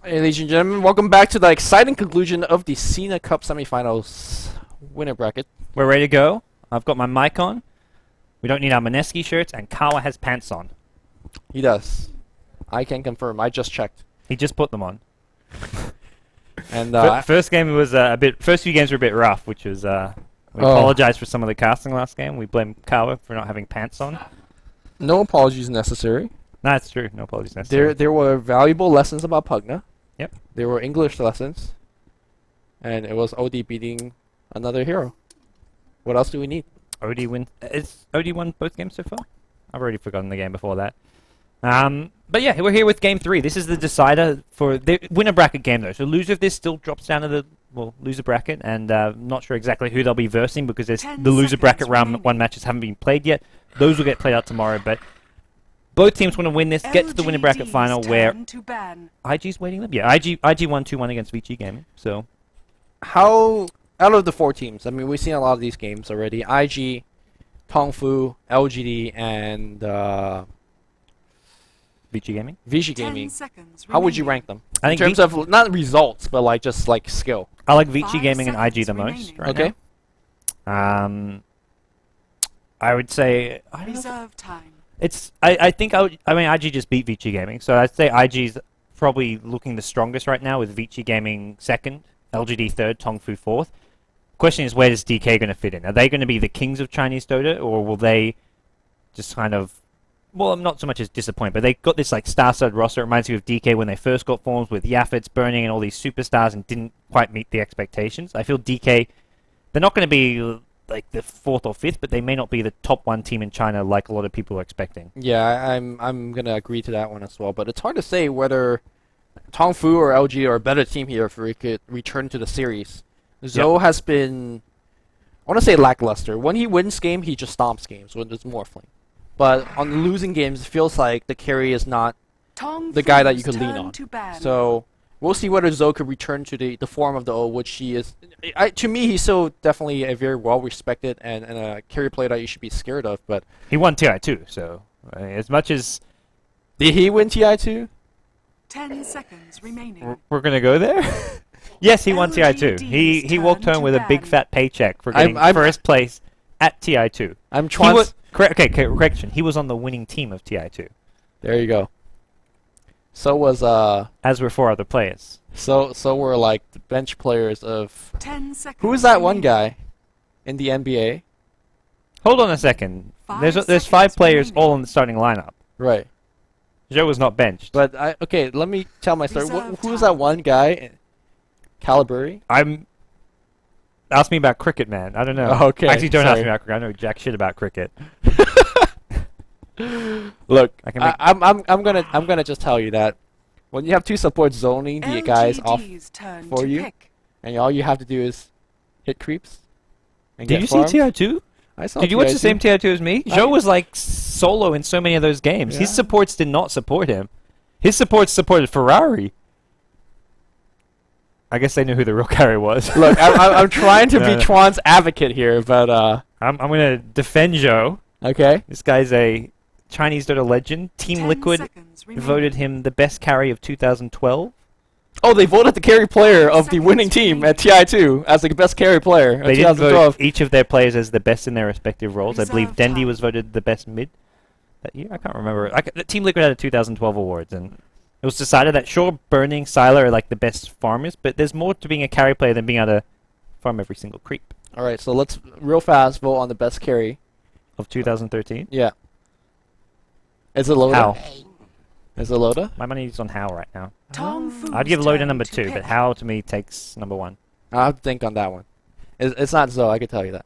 Hey, ladies and gentlemen, welcome back to the exciting conclusion of the Sinacup semifinals winner bracket. We're ready to go. I've got my mic on. We don't need our Mineski shirts, and Kawa has pants on. He does. I can confirm. I just checked. He just put them on. And first game was First few games were a bit rough, which was. We apologize for some of the casting last game. We blame Kawa for not having pants on. no apologies necessary. No, that's true. No apologies necessary. There were valuable lessons about Pugna. Yep. There were English lessons. And it was OD beating another hero. What else do we need? OD win. Is OD won both games so far? I've already forgotten the game before that. But yeah, we're here with game 3. This is the decider for the winner bracket game, though. So loser of this still drops down to the loser bracket, and not sure exactly who they'll be versing because there's the loser bracket round 1 matches haven't been played yet. Those will get played out tomorrow, but both teams want to win this, get to the winner bracket final where IG's waiting them. Yeah, IG won 2-1 against VG Gaming. So how out of the 4 teams? I mean, we've seen a lot of these games already. IG, TongFu, LGD, and VG Gaming. VG Gaming. How would you rank them? I In think terms of not results, but like just like skill. I like VG Gaming and IG the most. Right Okay. Now. I would say Reserve time. I think I mean IG just beat VG Gaming, so I'd say IG's probably looking the strongest right now with VG Gaming second, LGD third, TongFu fourth. Question is, where is DK going to fit in? Are they going to be the kings of Chinese Dota, or will they just kind of, well, not so much as disappoint, but they got this like star-studded roster. It reminds me of DK when they first got formed with Yafets, Burning, and all these superstars, and didn't quite meet the expectations. I feel DK, they're not going to be like the 4th or 5th, but they may not be the top 1 team in China like a lot of people are expecting. Yeah, I'm gonna agree to that one as well. But it's hard to say whether TongFu or LG are a better team here if we could return to the series. Zoe has been, I want to say lackluster. When he wins game, he just stomps games when there's more flame. But on the losing games, it feels like the carry is not the guy that you could lean on. So we'll see whether Zoe could return to the form of the O, which he is. To me, he's still definitely a very well-respected and a carry player that you should be scared of. But he won TI2, so as much as... Did he win TI2? 10 seconds remaining. We're going to go there? Yes, he won TI2. He walked home with a big fat paycheck for getting first place at TI2. Correction. He was on the winning team of TI2. There you go. So was as were 4 other players. So were like the bench players of 10 seconds. Who is that one guy in the NBA? Hold on a second. There's 5 players all in the starting lineup. Right. Joe was not benched. But okay, let me tell my story. Who's that one guy? Caliburri? Ask me about cricket, man. I don't know. Oh, okay. Actually, don't ask me about cricket. I know jack shit about cricket. Look, I'm gonna just tell you that when you have 2 supports zoning the guys off for you, and all you have to do is hit creeps. And Did you see TI2? I saw. Did you watch the same TI2 as me? Joe was like solo in so many of those games. Yeah. His supports did not support him. His supports supported Ferrari. I guess they knew who the real carry was. Look, I'm trying to be Twan's advocate here, but I'm gonna defend Joe. Okay. This guy's a Chinese Dota legend. Team Liquid voted him the best carry of 2012. Oh, they voted the carry player of the winning team at TI2 as the best carry player. They didn't vote each of their players as the best in their respective roles. I believe Dendi was voted the best mid that year. I can't remember. Team Liquid had a 2012 awards, and it was decided that sure, Burning, Sylar are like the best farmers, but there's more to being a carry player than being able to farm every single creep. All right, so let's real fast vote on the best carry of 2013. Yeah. Is it Loda? How? Is it Loda? My money's on How right now. I'd give Loda number 2, but How to me takes number 1. I'll have to think on that one. It's not Zoe, I can tell you that.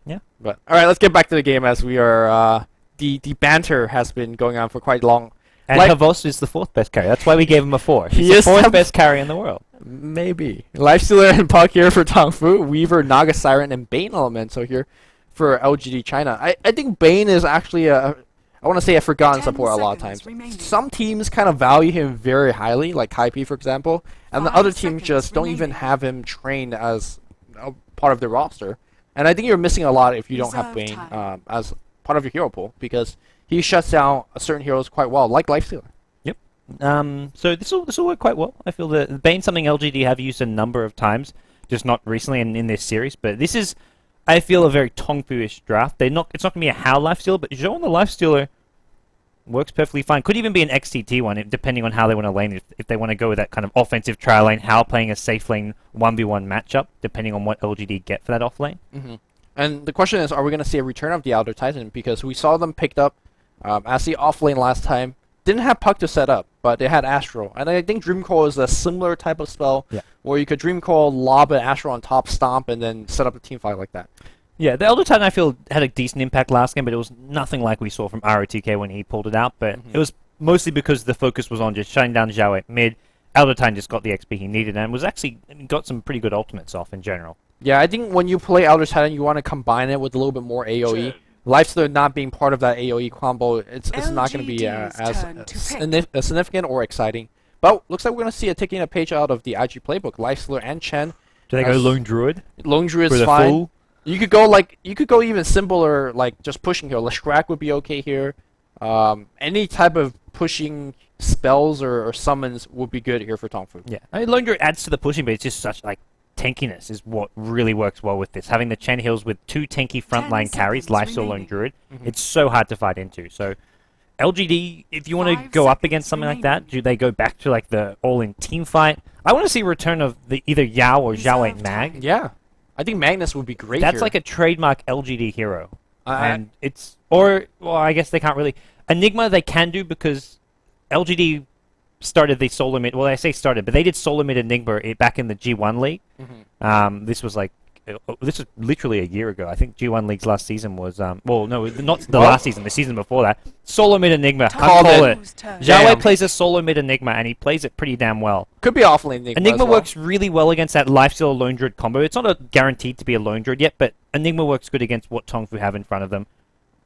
Yeah. But all right, let's get back to the game as we are. The banter has been going on for quite long. And Havos is the 4th best carry. That's why we gave him a 4. He's He the is 4th best carry in the world. Maybe. Lifestealer and Puck here for TongFu. Weaver, Naga Siren, and Bane Elemental here for LGD China. I think Bane is actually I want to say a forgotten support a lot of times. Some teams kind of value him very highly, like Kaipi for example, and the other teams just don't even have him trained as a part of their roster. And I think you're missing a lot if you don't have Bane as part of your hero pool, because he shuts down certain heroes quite well, like Lifestealer. Yep. So this will work quite well. I feel that Bane's something LGD have used a number of times, just not recently and in this series. But this is, I feel, a very TongFu-ish draft. It's not going to be a How lifestealer, but Zhou on the lifestealer works perfectly fine. Could even be an XTT one, depending on how they want to lane. If they want to go with that kind of offensive trial lane, How playing a safe lane 1v1 matchup, depending on what LGD get for that off lane. Mm-hmm. And the question is, are we going to see a return of the Elder Titan? Because we saw them picked up as the off lane last time. Didn't have Puck to set up, but they had Astral. And I think Dream Coil is a similar type of spell where you could Dream Coil, lob an Astral on top, stomp, and then set up a team fight like that. Yeah, the Elder Titan I feel had a decent impact last game, but it was nothing like we saw from ROTK when he pulled it out. But it was mostly because the focus was on just shutting down Xiao at mid. Elder Titan just got the XP he needed and was actually got some pretty good ultimates off in general. Yeah, I think when you play Elder Titan, you want to combine it with a little bit more AoE. Lifestealer not being part of that AoE combo, it's not going to be as significant or exciting. But looks like we're going to see a taking a page out of the IG playbook. Lifestealer and Chen. Do they go Lone Druid? Lone Druid For is the fine. full? You could go even simpler, like just pushing here. Leshrac would be okay here. Any type of pushing spells or summons would be good here for TongFu. Yeah, I mean, Lone Druid adds to the pushing, but it's just such like tankiness is what really works well with this. Having the Chen heals with 2 tanky frontline carries, Lifesteal Lone Druid, it's so hard to fight into. So LGD, if you want to go up against something like that, do they go back to like the all-in team fight? I want to see a return of the either Yao or Xiao 8 Mag. Yeah, I think Magnus would be great. That's here. like a trademark LGD hero, and it's well, I guess they can't really Enigma. They can do because LGD started the solo mid. Well, I say started, but they did solo mid Enigma back in the G1 league. This was literally a year ago. I think G1 league's last season was well, no, not the last season, the season before that. Solo mid Enigma. Called it. Xiao plays a solo mid Enigma, and he plays it pretty damn well. Could be off lane Enigma. Enigma as well. works really well against that Lifesteal Lone Druid combo. It's not guaranteed to be a Lone Druid yet, but Enigma works good against what TongFu have in front of them.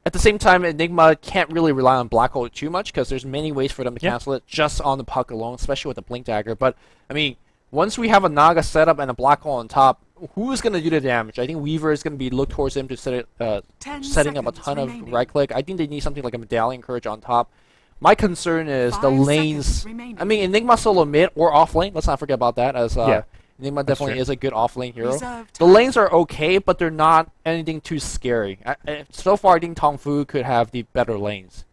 At the same time, Enigma can't really rely on Black Hole too much because there's many ways for them to cancel it just on the Puck alone, especially with the Blink Dagger. But, I mean, once we have a Naga setup and a Black Hole on top, who is going to do the damage? I think Weaver is going to be looked towards him to setting up a ton of right-click. I think they need something like a Medallion Courage on top. My concern is the lanes. I mean, Enigma solo mid or off lane. Let's not forget about that, as Enigma definitely is a good off-lane hero. The lanes are okay, but they're not anything too scary. So far, I think TongFu could have the better lanes.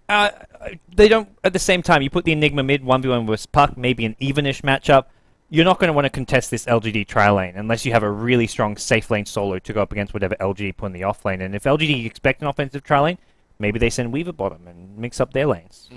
They don't, at the same time, you put the Enigma mid, 1v1 versus Puck, maybe an evenish matchup. You're not going to want to contest this LGD trial lane unless you have a really strong safe lane solo to go up against whatever LGD put in the off lane. And if LGD expect an offensive trial lane, maybe they send Weaver bottom and mix up their lanes.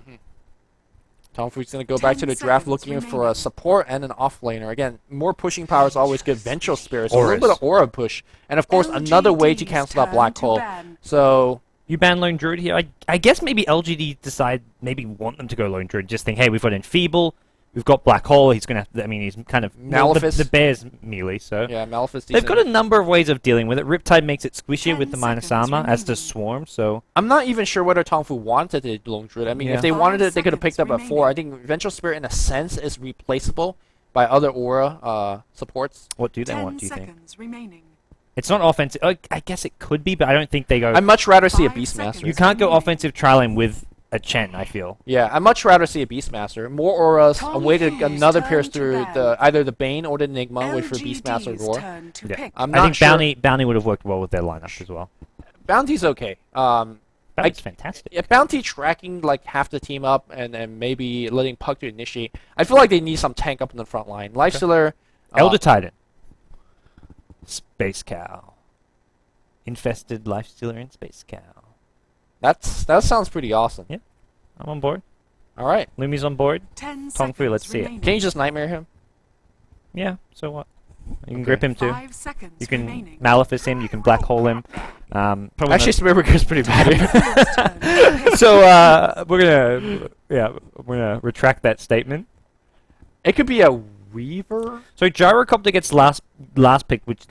TongFu's going to go back to the draft looking for a support and an off-laner. Again, more pushing power is always good. Vengeful Spirits, a little bit of aura push. And of course, another way to cancel that Black Hole. So you ban Lone Druid here? I guess maybe LGD decide, maybe want them to go Lone Druid. Just think, hey, we've got Enfeeble, we've got Black Hole, he's going to have, I mean, he's kind of... Malefice. The bear's melee, so... Yeah, Malefice. They've got a number of ways of dealing with it. Riptide makes it squishier with the minus armor, as does Swarm, so... I'm not even sure whether TongFu wanted the Lone Druid. I mean, if they wanted it, they could have picked up a 4. I think Vengeful Spirit, in a sense, is replaceable by other aura supports. What do they want, do you think? Remaining. It's not offensive. I guess it could be, but I don't think they go... I'd much rather see a Beastmaster. You can't go offensive trialing with a Chen, I feel. Yeah, I'd much rather see a Beastmaster. More auras, a way to another pierce through either the Bane or the Enigma, which for Beastmaster Roar. Yeah. I'm not I think Bounty would have worked well with their lineup as well. Bounty's okay. Bounty's fantastic. Yeah, Bounty tracking like half the team up and maybe letting Puck to initiate. I feel like they need some tank up in the front line. Lifestealer, Elder Titan. Space Cow. Infested Lifestealer and Space Cow. That sounds pretty awesome. Yeah, I'm on board. All right. Lumi's on board. TongFu, let's see it. Can you just Nightmare him? Yeah, so what? You can grip him too. 5 seconds You can remaining. Malefice him, you can Black Hole him. Actually, Spirit is pretty bad here. So we're gonna retract that statement. It could be a Weaver. So Gyrocopter gets last pick, which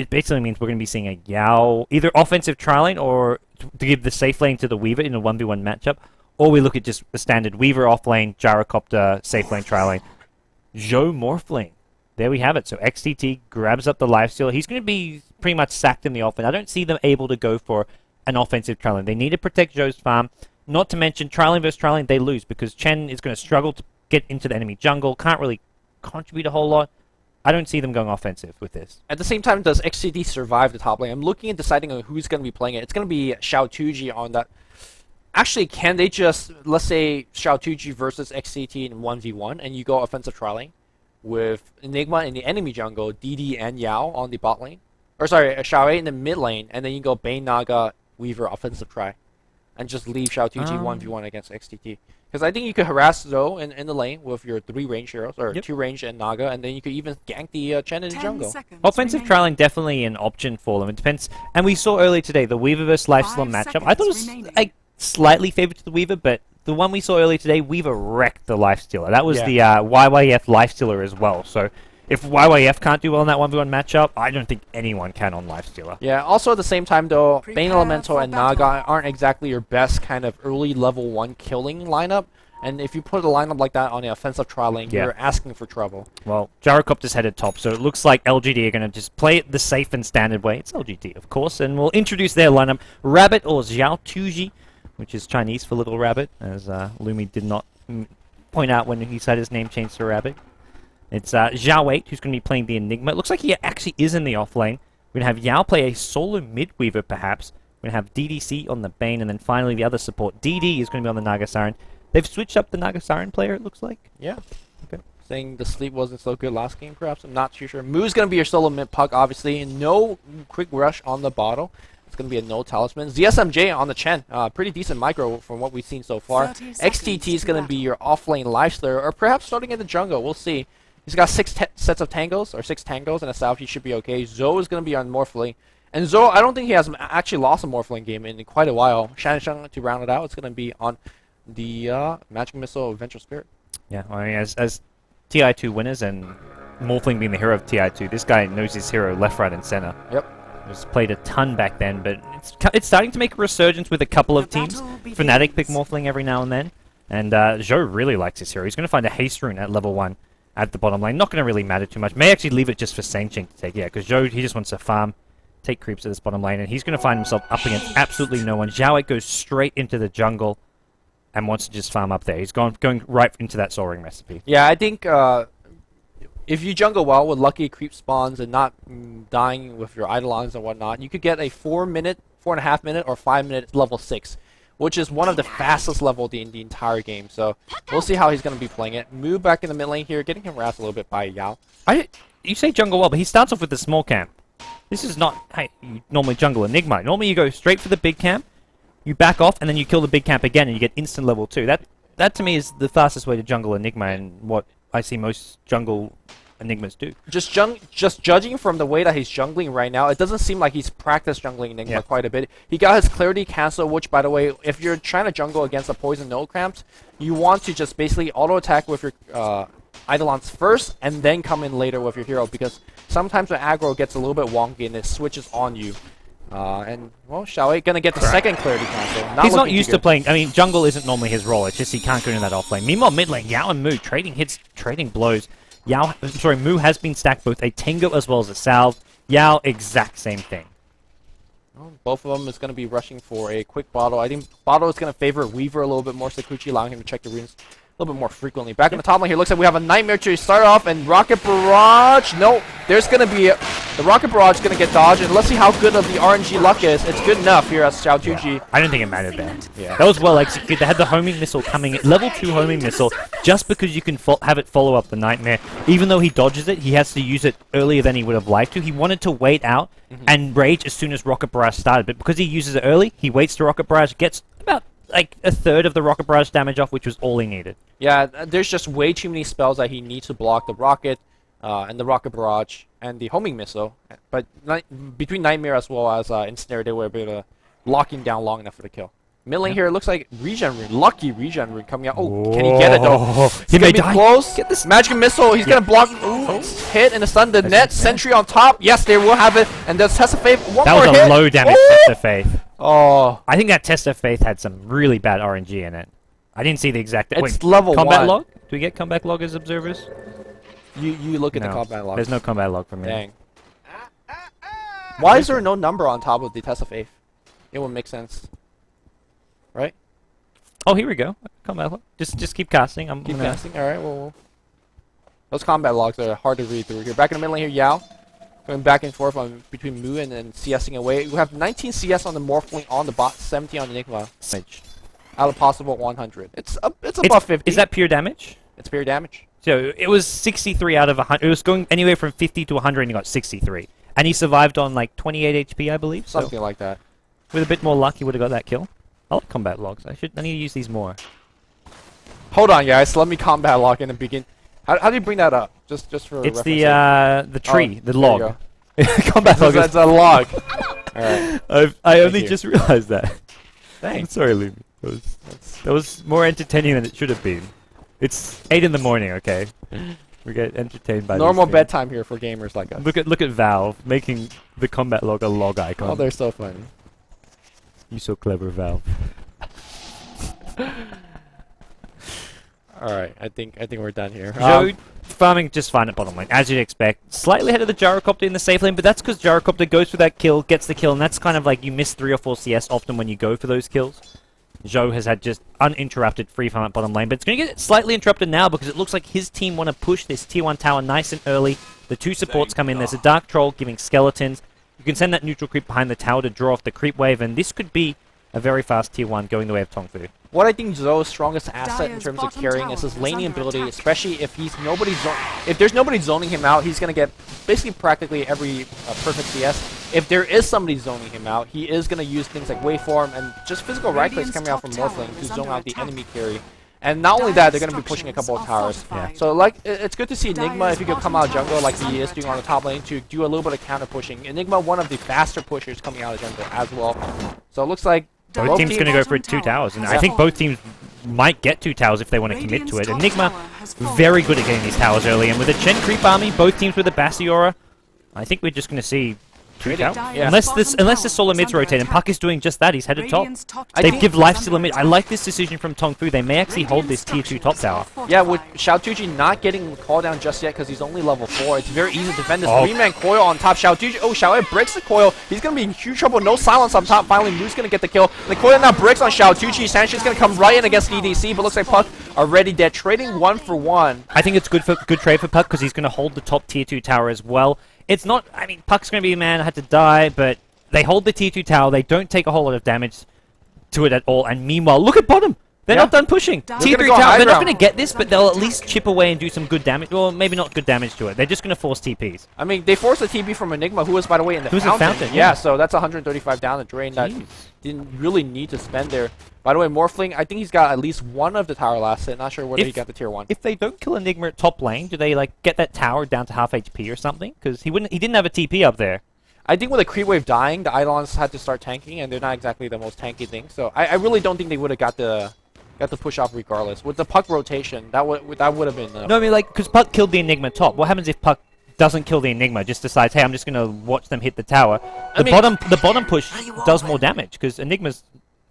basically means we're going to be seeing a Yao, either offensive trialing or to give the safe lane to the Weaver in a 1v1 matchup, or we look at just a standard Weaver off lane, Gyrocopter, safe lane trialing. Zhou Morphling. There we have it. So XTT grabs up the lifesteal. He's going to be pretty much sacked in the offense. I don't see them able to go for an offensive trialing. They need to protect Zhou's farm. Not to mention, trialing versus trialing, they lose because Chen is going to struggle to get into the enemy jungle, can't really contribute a whole lot. I don't see them going offensive with this. At the same time, does XCT survive the top lane? I'm looking at deciding on who's going to be playing it. It's going to be Xiaotuji on that. Actually, can they just, let's say, Xiaotuji versus XCT in 1v1, and you go offensive trialing with Enigma in the enemy jungle, DD and Yao on the bot lane? Or sorry, Xiao in the mid lane, and then you go Bane, Naga, Weaver offensive try. And just leave Xiaotuji 1v1 against XTT. Because I think you could harass Zoe in the lane with your 3 range heroes, or 2 range and Naga, and then you could even gank the Chen in the jungle. Offensive trialing definitely an option for them. It depends. And we saw earlier today the Weaver versus Lifestealer matchup. I thought it was like slightly favored to the Weaver, but the one we saw earlier today, Weaver wrecked the Lifestealer. That was the YYF Lifestealer as well. So if YYF can't do well in that 1v1 matchup, I don't think anyone can on Lifestealer. Yeah, also at the same time though, Bane Elemental and Naga aren't exactly your best kind of early level 1 killing lineup. And if you put a lineup like that on the offensive trialing, you're asking for trouble. Well, Gyrocopter's headed top, so it looks like LGD are going to just play it the safe and standard way. It's LGD, of course, and we'll introduce their lineup. Rabbit or Xiaotuji, which is Chinese for little rabbit, as Lumi did not point out when he said his name changed to Rabbit. It's Xiao8, who's going to be playing the Enigma. It looks like he actually is in the offlane. We're going to have Yao play a solo mid-weaver, perhaps. We're going to have DDC on the Bane, and then finally the other support. DD is going to be on the Naga Siren. They've switched up the Naga Siren player, it looks like. Yeah. Okay. Saying the sleep wasn't so good last game, perhaps. I'm not too sure. Moo's going to be your solo mid-puck, obviously. And no quick rush on the bottle. It's going to be a no talisman. ZSMJ on the Chen. Pretty decent micro from what we've seen so far. XTT is going to be your offlane Lifestealer, or perhaps starting in the jungle. We'll see. He's got 6 sets of tangos, or 6 tangos, and a south. He should be okay. Zoe is going to be on Morphling. And Zoe, I don't think he has actually lost a Morphling game in quite a while. Shansheng, to round it out, it's going to be on the Magic Missile Adventure Spirit. Yeah, I mean, as TI2 winners and Morphling being the hero of TI2, this guy knows his hero left, right, and center. Yep. Was played a ton back then, but it's starting to make a resurgence with a couple of teams. Fnatic pick Morphling every now and then, and Zhou really likes his hero. He's going to find a haste rune at level 1 at the bottom lane. Not going to really matter too much. May actually leave it just for Sangching to take, because Zhou, he just wants to farm, take creeps at this bottom lane, and he's going to find himself up against absolutely no one. Xiaotuji goes straight into the jungle and wants to just farm up there. He's going right into that Soul Ring recipe. Yeah, I think if you jungle well with lucky creep spawns and not dying with your Eidolons and whatnot, you could get a 4-minute, 4.5 minute, or 5-minute level 6, which is one of the fastest level in the entire game. So we'll see how he's going to be playing it. Move back in the mid lane here, getting him harassed a little bit by Yao. You say jungle well, but he starts off with the small camp. This is not how you normally jungle Enigma. Normally you go straight for the big camp, you back off, and then you kill the big camp again, and you get instant level 2. That to me is the fastest way to jungle Enigma, and what I see most jungle Enigmas do. Just judging from the way that he's jungling right now, it doesn't seem like he's practiced jungling Enigma quite a bit. He got his Clarity Cancel, which, by the way, if you're trying to jungle against a Poison No Cramps, you want to just basically auto-attack with your Eidolons first, and then come in later with your hero, because sometimes when aggro gets a little bit wonky and it switches on you. And, well, Xiaotuji gonna get the second Clarity Cancel. He's not used to playing. I mean, jungle isn't normally his role. It's just he can't go into that offlane. Meanwhile, mid lane, Yao and Mu trading hits, trading blows. Mu has been stacked both a Tango as well as a Salve. Yao, exact same thing. Well, both of them is going to be rushing for a quick bottle. I think bottle is going to favor Weaver a little bit more. Sinacup allowing him to check the runes a little bit more frequently. Back in the top lane here, looks like we have a Nightmare to start off, and Rocket Barrage. No, there's going to be the Rocket Barrage is going to get dodged, and let's see how good of the RNG luck is. It's good enough here as Xiaotuji. Yeah, I don't think it mattered there. Yeah. That was well executed. They had the homing missile coming, level 2 homing missile, just because you can have it follow up the Nightmare. Even though he dodges it, he has to use it earlier than he would have liked to. He wanted to wait out and rage as soon as Rocket Barrage started, but because he uses it early, he waits to Rocket Barrage, gets about like a third of the Rocket Barrage damage off, which was all he needed. Yeah, there's just way too many spells that he needs to block the Rocket and the Rocket Barrage and the homing missile. But between Nightmare as well as Ensnare, they were able to lock him down long enough for the kill. Mid lane here, it looks like regen rune, lucky regen rune coming out. Oh, can he get it though? He may die. Close. Get this Magic Missile. He's gonna block. Ooh, hit and a stun. The net sentry on top. Yes, they will have it. And there's Test of Faith. One that more was hit. A low damage Test of Faith. Oh, I think that Test of Faith had some really bad RNG in it. I didn't see the exact. It's level combat 1. log. Do we get combat log as observers? You look at the combat log. There's no combat log for me. Dang. Why is there no number on top of the Test of Faith? It would make sense, right? Oh, here we go. Combat log. Just keep casting. I'm Keep gonna... casting. All right. Well, those combat logs are hard to read through here. Back in the middle lane here, Yao. Going back and forth between Mu and CSing away. We have 19 CS on the Morphling on the bot, 17 on the Enigma. Out of possible 100. It's above 50. Is that pure damage? It's pure damage. So it was 63 out of 100. It was going anywhere from 50 to 100, and he got 63. And he survived on like 28 HP, I believe. So Something like that. with a bit more luck, he would have got that kill. I like combat logs. I need to use these more. Hold on, guys. Let me combat log in and begin. How do you bring that up? Just for It's reference the tree, the there you log. go. Combat log. That's a log. All right. I only you. just realized that. I'm Thanks. sorry, Lumi. That was more entertaining than it should have been. It's 8 in the morning, okay? We get entertained by Normal these things. bedtime here for gamers like us. Look at Valve making the combat log a log icon. Oh, they're so funny. You so clever, Valve. All right, I think we're done here. Joe farming just fine at bottom lane, as you'd expect. Slightly ahead of the Gyrocopter in the safe lane, but that's because Gyrocopter goes for that kill, gets the kill, and that's kind of like you miss 3 or 4 CS often when you go for those kills. Zhou has had just uninterrupted free farm at bottom lane, but it's going to get slightly interrupted now because it looks like his team want to push this tier 1 tower nice and early. The 2 supports come in. There's a Dark Troll giving skeletons. You can send that neutral creep behind the tower to draw off the creep wave, and this could be a very fast tier 1 going the way of TongFu. What I think Zou's strongest asset in Dire's terms of bottom carrying tower is his is laning under ability, attack. especially if if there's nobody zoning him out, he's gonna get basically practically every perfect CS. If there is somebody zoning him out, he is gonna use things like waveform and just physical right clicks Radiant's coming out from top tower Morphling to is zone under out the attack. enemy carry. And not only that, they're Dire's gonna be pushing a couple of structures towers. are fortified. So like it's good to see Enigma Dire's if he could come bottom out of jungle tower like is he under is doing on the attack. top lane to do a little bit of counter pushing. Enigma, one of the faster pushers coming out of jungle as well. So it looks like Both teams going to go for bottom 2 towers, and tower I think has both fallen. teams might get 2 towers if they want to commit to it. Radiant's top Enigma, tower has fallen. very good at getting these towers early, and with a Chen creep army, both teams with a Basiora, I think we're just going to see 2 Trading. towers. Yeah. Unless Bottom the tower solo is mids under rotate, and attack. Puck is doing just that. He's headed top. Radiant's top I They think- give tower life is steal under mid. I attack. like this decision from TongFu. They may actually hold this tier 2 top tower. yeah, with Xiaotuji not getting called down just yet because he's only level 4, it's very easy to defend this Oh. 3-man coil on top. Xiaotuji, Xiaotuji breaks the coil. He's going to be in huge trouble. No silence up top. Finally, Moo's going to get the kill. The coil now breaks on Xiaotuji. Sanchez going to come right in against EDC, but looks like Puck already dead. Trading 1 for 1. I think it's good trade for Puck because he's going to hold the top tier 2 tower as well. It's not, I mean, Puck's going to be a man, had to die, but they hold the tier 2 tower. They don't take a whole lot of damage to it at all. And meanwhile, look at bottom. They're Yeah. not done pushing. They're Tier gonna 3 go tower, high they're not ground. going to get this, but they'll at least chip away and do some good damage. Well, maybe not good damage to it. They're just going to force TPs. I mean, they forced a TB from Enigma, who was, by the way, in the Who's in fountain. fountain, Yeah, yeah. so that's 135 down the drain that Jeez. didn't really need to spend there. By the way, Morphling, I think he's got at least one of the tower last hit. Not sure whether he If- got the tier 1. If they don't kill Enigma at top lane, do they like get that tower down to half HP or something? Because he didn't have a TP up there. I think with the creep wave dying, the Eidolons had to start tanking, and they're not exactly the most tanky thing. So I really don't think they would have got the push off regardless. With the Puck rotation, that would have been. No, I mean like because Puck killed the Enigma top. What happens if Puck doesn't kill the Enigma? Just decides, hey, I'm just gonna watch them hit the tower. The bottom push does more damage because Enigma's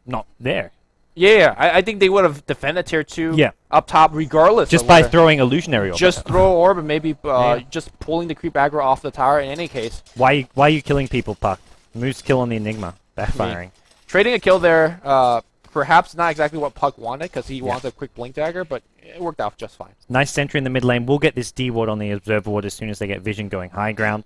not there. Yeah, I think they would have defended tier 2 Yeah. up top regardless. Just of by whether- throwing illusionary orb. just throw orb and maybe Yeah. just pulling the creep aggro off the tower in any case. Why are you killing people, Puck? Moose killing the Enigma, backfiring. Trading a kill there, perhaps not exactly what Puck wanted because he wants a quick blink dagger, but it worked out just fine. Nice sentry in the mid lane. We'll get this D ward on the observer ward as soon as they get vision going high ground.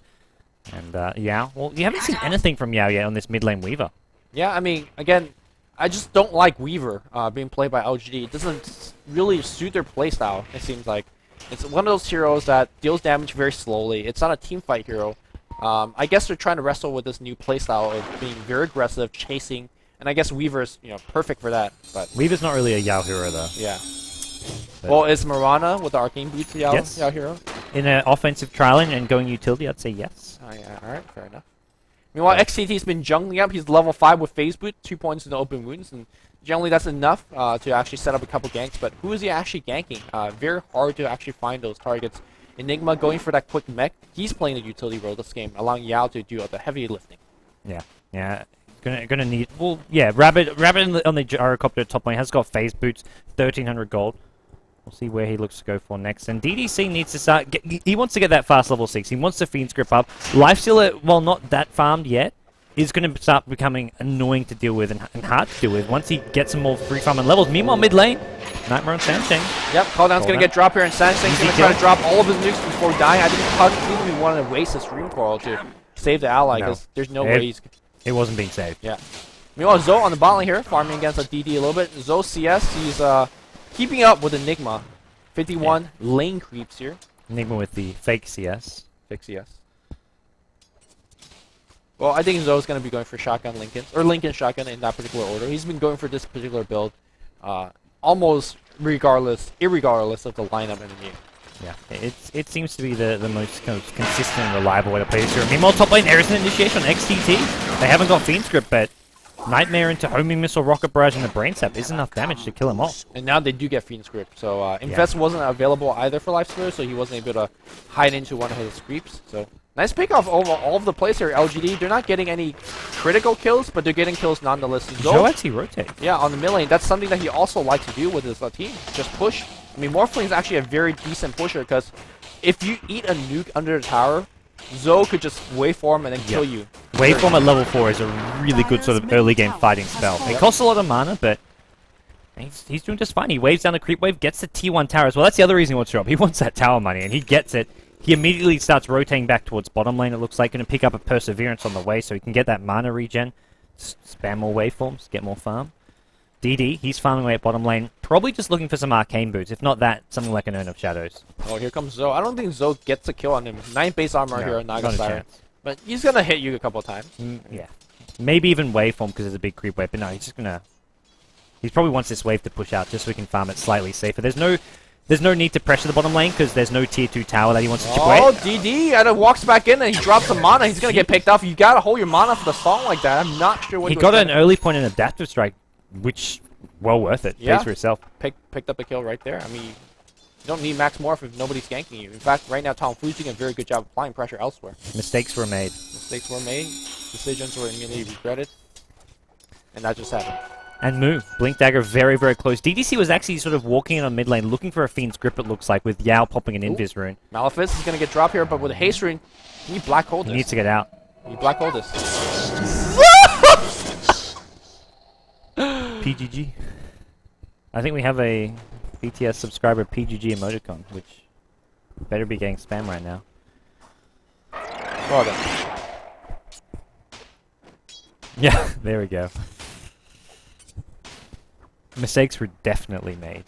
And Yao, well, you haven't seen anything from Yao yet on this mid lane Weaver. Yeah, I mean, again, I just don't like Weaver being played by LGD. It doesn't really suit their playstyle, it seems like. It's one of those heroes that deals damage very slowly. It's not a team fight hero. I guess they're trying to wrestle with this new playstyle of being very aggressive, chasing, and I guess Weaver's perfect for that. But Weaver's not really a Yao hero though. yeah. But- Well, is Mirana with the arcane boots Yao, Yes. Yao hero? In an offensive trialing and going utility, I'd say yes. Oh, yeah, alright, fair enough. Meanwhile, XCT's been jungling up. He's level 5 with Phase Boot, 2 points in the open wounds, and generally that's enough to actually set up a couple ganks. But who is he actually ganking? Very hard to actually find those targets. Enigma going for that quick mech. He's playing the utility role this game, allowing Yao to do the heavy lifting. Yeah. Gonna need. Well, yeah. Rabbit on the gyrocopter top lane has got phase boots, 1300 gold. We'll see where he looks to go for next. And DDC needs to start. He wants to get that fast level 6. He wants the Fiend's Grip up. Lifestealer, well, not that farmed yet. is going to start becoming annoying to deal with and hard to deal with once he gets some more free farm and levels. Meanwhile, mid lane, Nightmare on Sansheng. Yep, Calldown's going to get dropped here, and Sansheng's going to try to drop all of his nukes before dying. I didn't completely want to waste his Stream Coral to save the ally, because there's no way he's... It wasn't being saved. Yeah. Meanwhile, Zoe on the bot lane here, farming against a DD a little bit. Zoe CS, he's keeping up with Enigma. 51 lane creeps here. Enigma with the fake CS. Fake CS. Well, I think Zoe's going to be going for shotgun Lincoln, or Lincoln shotgun in that particular order. He's been going for this particular build almost irregardless of the lineup in the game. Yeah, it seems to be the most kind of consistent and reliable way to play this here. Meanwhile, top lane, there is an initiation on XTT. They haven't got Fiend Script, but Nightmare into Homing Missile, Rocket Barrage, and the Brain Sap is enough damage to kill him off. And now they do get Fiend Script, so Infest wasn't available either for Life Splitter, so he wasn't able to hide into one of his creeps. So nice pick off over all of the plays here. LGD, they're not getting any critical kills, but they're getting kills nonetheless. Zoe actually rotates. Yeah, on the mid lane, that's something that he also likes to do with his team. Just push. I mean, Morphling is actually a very decent pusher, because if you eat a nuke under the tower, Zoe could just waveform and then kill you. Waveform at level 4 is a really good sort of early game fighting spell. It costs a lot of mana, but he's doing just fine. He waves down the creep wave, gets the T1 tower as well. That's the other reason he wants to drop. He wants that tower money, and he gets it. He immediately starts rotating back towards bottom lane, it looks like, going to pick up a Perseverance on the way so he can get that mana regen, spam more waveforms, get more farm. DD, he's farming away at bottom lane, probably just looking for some arcane boots. If not that, something like an Urn of Shadows. Oh, here comes Zoe. I don't think Zoe gets a kill on him. 9 base armor here on Naga Siren. But he's going to hit you a couple of times. Yeah. Maybe even waveform because there's a big creep wave, but no, he's just going to... He probably wants this wave to push out just so we can farm it slightly safer. There's no need to pressure the bottom lane because there's no tier 2 tower that he wants to chip away. Oh, DD and walks back in and he drops some mana. He's going to get picked off. You got to hold your mana for the song like that. I'm not sure what he got an early point in Adaptive Strike, which... Well worth it. Yeah. Pays for itself. Picked up a kill right there. I mean, you don't need max morph if nobody's ganking you. In fact, right now, TongFu's doing a very good job applying pressure elsewhere. Mistakes were made. Mistakes were made. Decisions were immediately regretted. And that just happened. And Moo. Blink Dagger very, very close. DDC was actually sort of walking in on mid lane, looking for a Fiend's Grip, it looks like, with Yao popping an Invis rune. Malefice is going to get dropped here, but with a haste rune, you need black hole this. He needs to get out. You black hole this. PGG. I think we have a BTS subscriber PGG emoticon, which better be getting spam right now. Well done. Yeah, there we go. Mistakes were definitely made.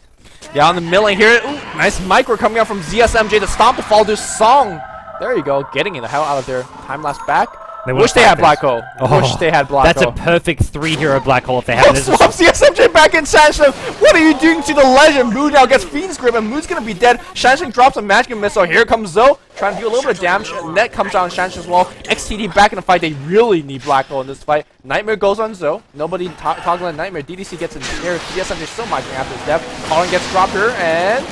Yeah, on the milling here. Ooh, nice micro coming out from ZSMJ to stomp the fall to Song. There you go, getting it the hell out of there. Time lapse back. Wish they had Black Hole. Wish they had Black Hole. That's a perfect 3-hero Black Hole if they had it. Swap CSMJ back in Shansheng. What are you doing to the legend? Moo now gets Fiend's Grip and Moo's gonna be dead. Shansheng drops a magic missile. Here comes Zoe, trying to do a little bit of damage. Net comes out on Shansheng as well. XTD back in the fight. They really need Black Hole in this fight. Nightmare goes on Zoe. Nobody toggling Nightmare. DDC gets in here. CSMJ still migrating after his death. Colin gets dropped here and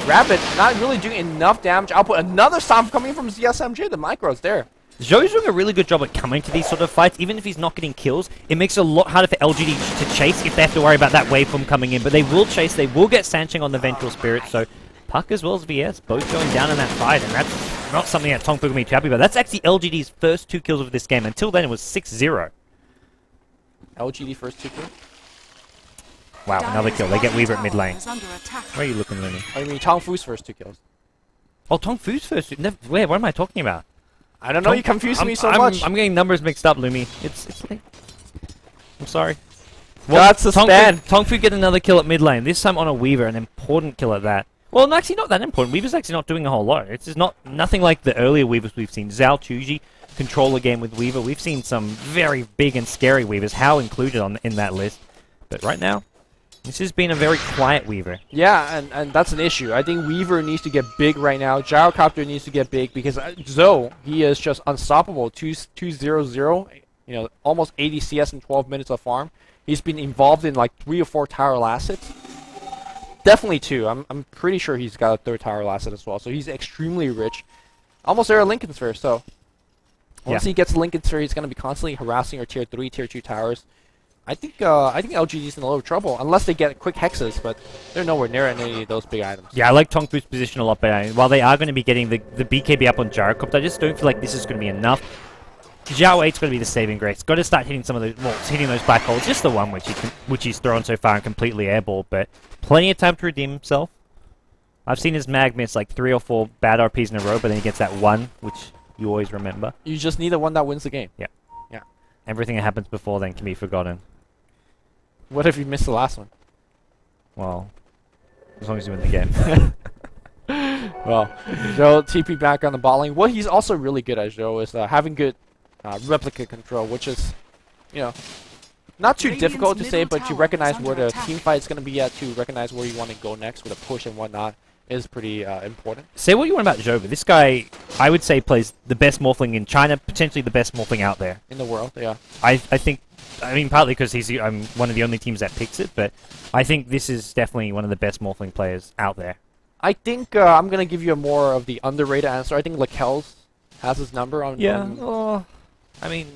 Rabbit not really doing enough damage. Output another stomp coming from ZSMJ. The micro's there. Zhou's doing a really good job at coming to these sort of fights. Even if he's not getting kills, it makes it a lot harder for LGD to chase if they have to worry about that waveform coming in. But they will chase, they will get Sansheng on the Vengeful Spirit, so Puck as well as VS both going down in that fight, and that's not something that TongFu will be too happy about. That's actually LGD's first 2 kills of this game. Until then, it was 6-0. LGD first 2 kills? Wow, another kill. They get Weaver at mid lane. Where are you looking, Looney? I mean, TongFu's first 2 kills. Oh, TongFu's first 2? Where? What am I talking about? I don't know, you confuse me so much. I'm getting numbers mixed up, Lumi. It's like... I'm sorry. Well, that's a stand. TongFu get another kill at mid lane, this time on a Weaver, an important kill at that. Well, no, actually not that important. Weaver's actually not doing a whole lot. It's just nothing like the earlier Weavers we've seen. Xiaotuji, controller game with Weaver. We've seen some very big and scary Weavers. How included in that list. But right now, this has been a very quiet Weaver. Yeah, and that's an issue. I think Weaver needs to get big right now. Gyrocopter needs to get big because Zoe, he is just unstoppable. 2-0-0, you know, almost 80 CS in 12 minutes of farm. He's been involved in like 3 or 4 tower assets. Definitely 2. I'm pretty sure he's got a 3rd tower asset as well. So he's extremely rich. Almost there at Lincoln Sphere. So once he gets Lincoln Sphere, he's going to be constantly harassing our tier 3, tier 2 towers. I think LGD's in a little trouble unless they get quick hexes, but they're nowhere near any of those big items. Yeah, I like TongFu's position a lot better. While they are going to be getting the BKB up on Gyrocopter, I just don't feel like this is going to be enough. Xiao 8's got to be the saving grace. Got to start hitting some of those, well, hitting those black holes. Just the one which he's thrown so far and completely airball, but plenty of time to redeem himself. I've seen his mag miss like 3 or 4 bad RPs in a row, but then he gets that one, which you always remember. You just need the one that wins the game. Yeah. Yeah. Everything that happens before then can be forgotten. What if you missed the last one? Well, as long as you win the game. Well, Zhou TP back on the bot lane. What he's also really good at, Zhou, is having good replica control, which is, you know, not too Radiant's difficult to say, middle but you tower recognize is where under the attack. team fight is going to be at, to recognize where you want to go next with a push and whatnot is pretty important. Say what you want about Zhou, but this guy, I would say, plays the best Morphling in China, potentially the best Morphling out there. In the world, yeah. I think, I mean, partly because I'm one of the only teams that picks it, but I think this is definitely one of the best Morphling players out there. I think I'm going to give you a more of the underrated answer. I think Lakel's has his number on... on I mean,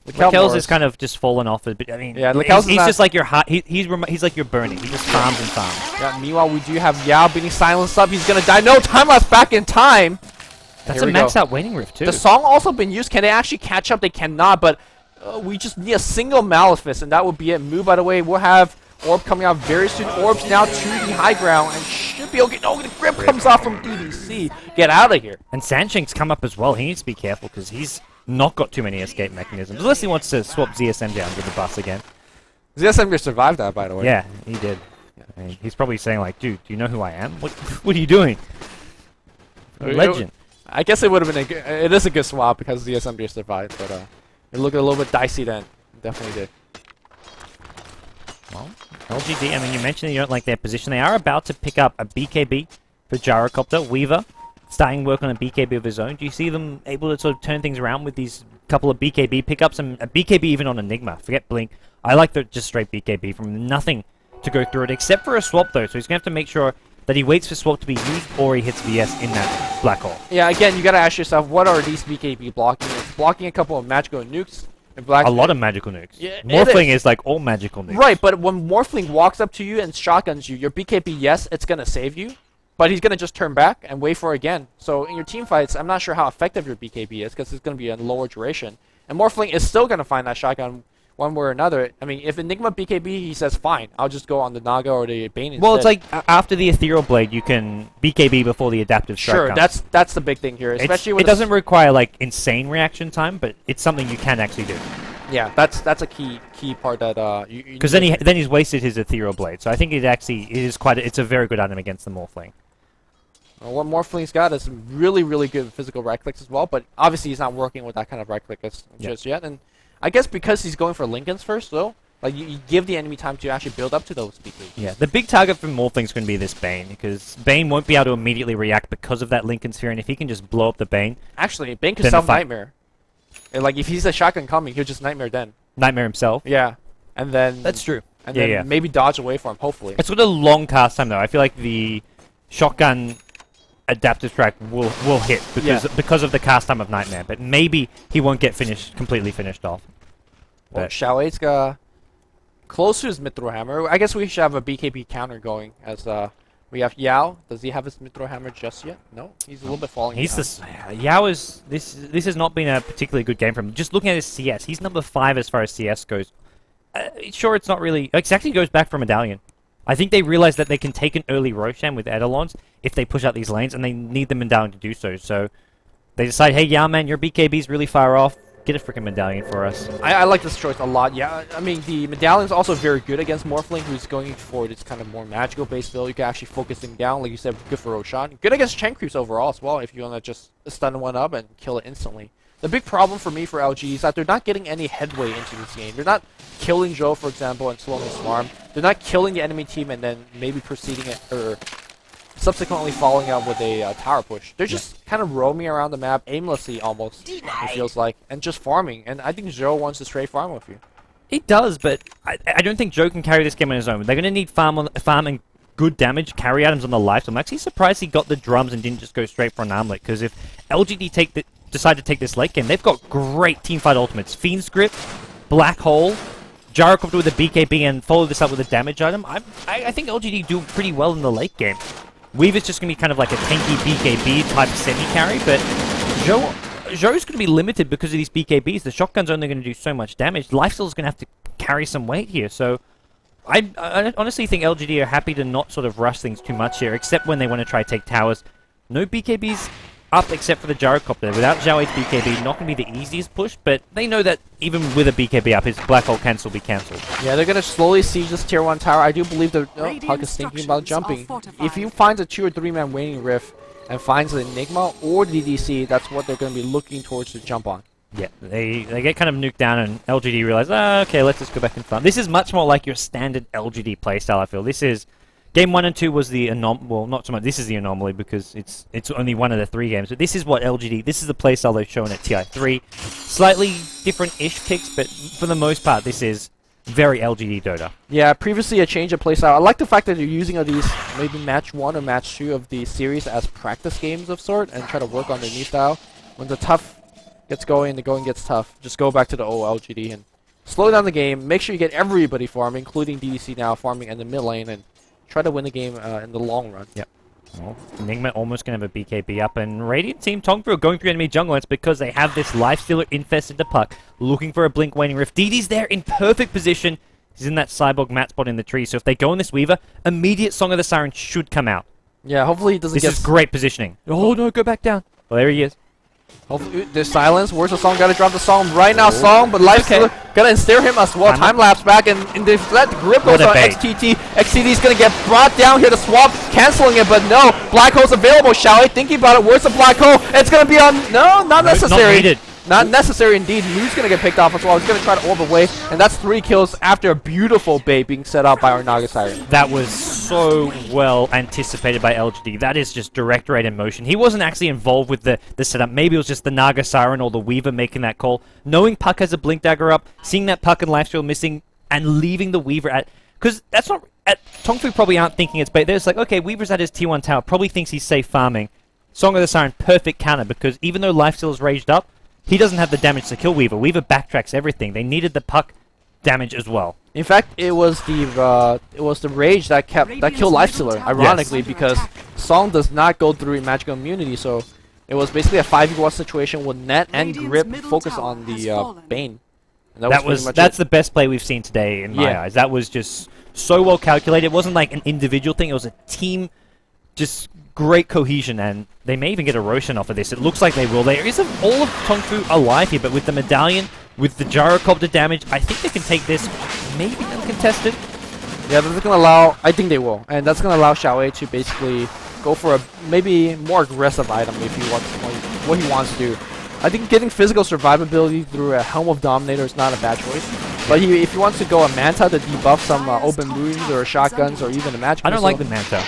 Lakel Lakel's Morris. is kind of just fallen off a bit. I mean, Yeah, Lakel's he's is just like your he's like your burning. He just farms and farms. Yeah, meanwhile, we do have Yao being silenced up. He's going to die. No, time lapse back in time. That's Here a we max go. out waning rift too. The song also been used. Can they actually catch up? They cannot, but we just need a single Malefice, and that would be it. Move, by the way, we'll have Orb coming out very soon. Orb's now to the high ground, and should be okay. No, the grip comes off from DDC. Get out of here. And Sandshank's come up as well. He needs to be careful because he's not got too many escape mechanisms. Unless he wants to swap ZSM down to the bus again. ZSM survived that, by the way. Yeah, he did. I mean, he's probably saying like, dude, do you know who I am? What are you doing? Legend. I guess it would have been a good... It is a good swap because ZSM survived, but it looked a little bit dicey then. It definitely did. Well, LGD, I mean, you mentioned you don't like their position. They are about to pick up a BKB for Gyrocopter. Weaver starting work on a BKB of his own. Do you see them able to sort of turn things around with these couple of BKB pickups and a BKB even on Enigma? Forget Blink. I like the just straight BKB from nothing to go through it, except for a swap though. So he's going to have to make sure that he waits for swap to be used or he hits VS in that black hole. Yeah, again, you got to ask yourself, what are these BKB blocking? It's blocking a couple of magical nukes. And black A lot of magical nukes. Yeah, it Morphling is. is like all magical nukes. Right, but when Morphling walks up to you and shotguns you, your BKB, yes, it's going to save you, but he's going to just turn back and wait for it again. So in your team fights, I'm not sure how effective your BKB is because it's going to be a lower duration. And Morphling is still going to find that shotgun one way or another. I mean, if Enigma BKB, he says, fine, I'll just go on the Naga or the Bane instead. Well, it's like after the Ethereal Blade, you can BKB before the adaptive strike Sure, comes. that's the big thing here, especially with it doesn't require like insane reaction time, but it's something you can actually do. Yeah, that's a key part that Because then he's wasted his Ethereal Blade. So I think it's a very good item against the Morphling. What Morphling's got is really, really good physical right clicks as well, but obviously he's not working with that kind of right click just yet. And I guess because he's going for Lincolns first, though, like you give the enemy time to actually build up to those BKBs. Yeah, the big target for Morphling's going to be this Bane, because Bane won't be able to immediately react because of that Lincoln Sphere, and if he can just blow up the Bane... Actually, Bane could Then the self-Nightmare. Like, if he's a shotgun coming, he'll just Nightmare then. Nightmare himself. Yeah. And then... That's true. And Yeah, then yeah. maybe dodge away from him, hopefully. It's got a long cast time, though. I feel like the shotgun adaptive track will hit because of the cast time of Nightmare, but maybe he won't get completely finished off. Well, But Xiaotuji's got close to his Mithril Hammer. I guess we should have a BKB counter going as we have Yao. Does he have his Mithril Hammer just yet? No, he's a little bit falling he's behind. Yao is this has not been a particularly good game for him. Just looking at his CS, he's number 5 as far as CS goes. Sure, it's not really exactly goes back from Medallion. I think they realize that they can take an early Roshan with Eidolons if they push out these lanes, and they need the Medallion to do so. So they decide, hey, Yao man, your BKB's really far off. Get a freaking Medallion for us. I like this choice a lot. Yeah, I mean, the Medallion's also very good against Morphling, who's going for this kind of more magical-based build. You can actually focus him down, like you said, good for Roshan. Good against Chain Creeps overall as well, if you want to just stun one up and kill it instantly. The big problem for me for LG is that they're not getting any headway into this game. They're not killing Zhou, for example, and slowing his farm. They're not killing the enemy team and then maybe proceeding it, or subsequently following up with a tower push. They're just kind of roaming around the map aimlessly almost, it feels like, and just farming. And I think Zhou wants to straight farm with you. He does, but I don't think Joe can carry this game on his own. They're going to need farm and good damage, carry items on the life. I'm actually surprised he got the drums and didn't just go straight for an armlet, because if LGD decide to take this late game, they've got great teamfight ultimates. Fiend Script, Black Hole, Gyrocopter with a BKB, and follow this up with a damage item. I think LGD do pretty well in the late game. Weaver's just going to be kind of like a tanky BKB type semi-carry, but Joe Zhou's going to be limited because of these BKBs. The shotgun's only going to do so much damage. Lifesteal's going to have to carry some weight here. So I honestly think LGD are happy to not sort of rush things too much here, except when they want to try to take towers. No BKBs up except for the gyrocopter. Without Xiao Ei's BKB, not going to be the easiest push, but they know that even with a BKB up, his black hole can still be cancelled. Yeah, they're going to slowly siege this tier 1 tower. I do believe the Puck is thinking about jumping. If he finds a 2 or 3 man waning rift and finds the Enigma or the DDC, that's what they're going to be looking towards to jump on. Yeah, they get kind of nuked down, and LGD realize, okay, let's just go back and farm. This is much more like your standard LGD playstyle, I feel. This is... Game 1 and 2 was the well, not so much. This is the anomaly because it's only one of the 3 games. But this is what LGD. This is the playstyle they've shown at TI3. Slightly different-ish picks, but for the most part, this is very LGD Dota. Yeah, previously a change of playstyle. I like the fact that they're using these maybe match 1 or match 2 of the series as practice games of sort and try to work on their new style. When the tough gets going, the going gets tough. Just go back to the old LGD and slow down the game. Make sure you get everybody farming, including DDC now farming in the mid lane, and try to win the game in the long run. Yep. Well, Enigma almost going to have a BKB up, and Radiant Team TongFu are going through enemy jungle. It's because they have this Lifestealer infested the Puck, looking for a Blink Waning Rift. DD's there in perfect position. He's in that Cyborg mat spot in the tree, so if they go in this Weaver, immediate Song of the Siren should come out. Yeah, hopefully he doesn't get... This is great positioning. Oh no, go back down. Well, there he is. Hopefully, there's silence. Where's the Song? Gotta drop the Song right now, Song, but Lifestealer gonna ensnare him as well. Time lapse back, and let the grip goes on XTT. XTT's gonna get brought down here to swap, canceling it, but no. Black Hole's available, Xiao, thinking about it. Where's the Black Hole? It's gonna be on. No, not necessary. Not needed. Not necessary indeed. Moo's gonna get picked off as well. He's gonna try to orb away, and that's 3 kills after a beautiful bait being set up by our Naga Siren. That was so well anticipated by LGD. That is just direct rate in motion. He wasn't actually involved with the setup. Maybe it was just the Naga Siren or the Weaver making that call. Knowing Puck has a Blink Dagger up, seeing that Puck and Lifesteal missing, and leaving the Weaver at... Because that's not... TongFu probably aren't thinking it's bait. They're just like, okay, Weaver's at his T1 tower, probably thinks he's safe farming. Song of the Siren, perfect counter, because even though Lifesteal is raged up, he doesn't have the damage to kill Weaver. Weaver backtracks everything. They needed the Puck damage as well. In fact, it was the rage that killed Lifestealer, ironically, because Song does not go through magical immunity, so it was basically a 5v1 situation with Net and Grip focus on the Bane. And that's the best play we've seen today in my eyes. That was just so well calculated. It wasn't like an individual thing. It was a team, just great cohesion, and they may even get a Roshan off of this. It looks like they will. There is all of TongFu alive here, but with the medallion, with the gyrocopter damage, I think they can take this maybe uncontested. Yeah, that's going to allow... I think they will. And that's going to allow Xiao to basically go for a maybe more aggressive item if he wants what he wants to do. I think getting physical survivability through a Helm of Dominator is not a bad choice. But if he wants to go a Manta to debuff some open wounds or shotguns or even a magic I don't like the Manta.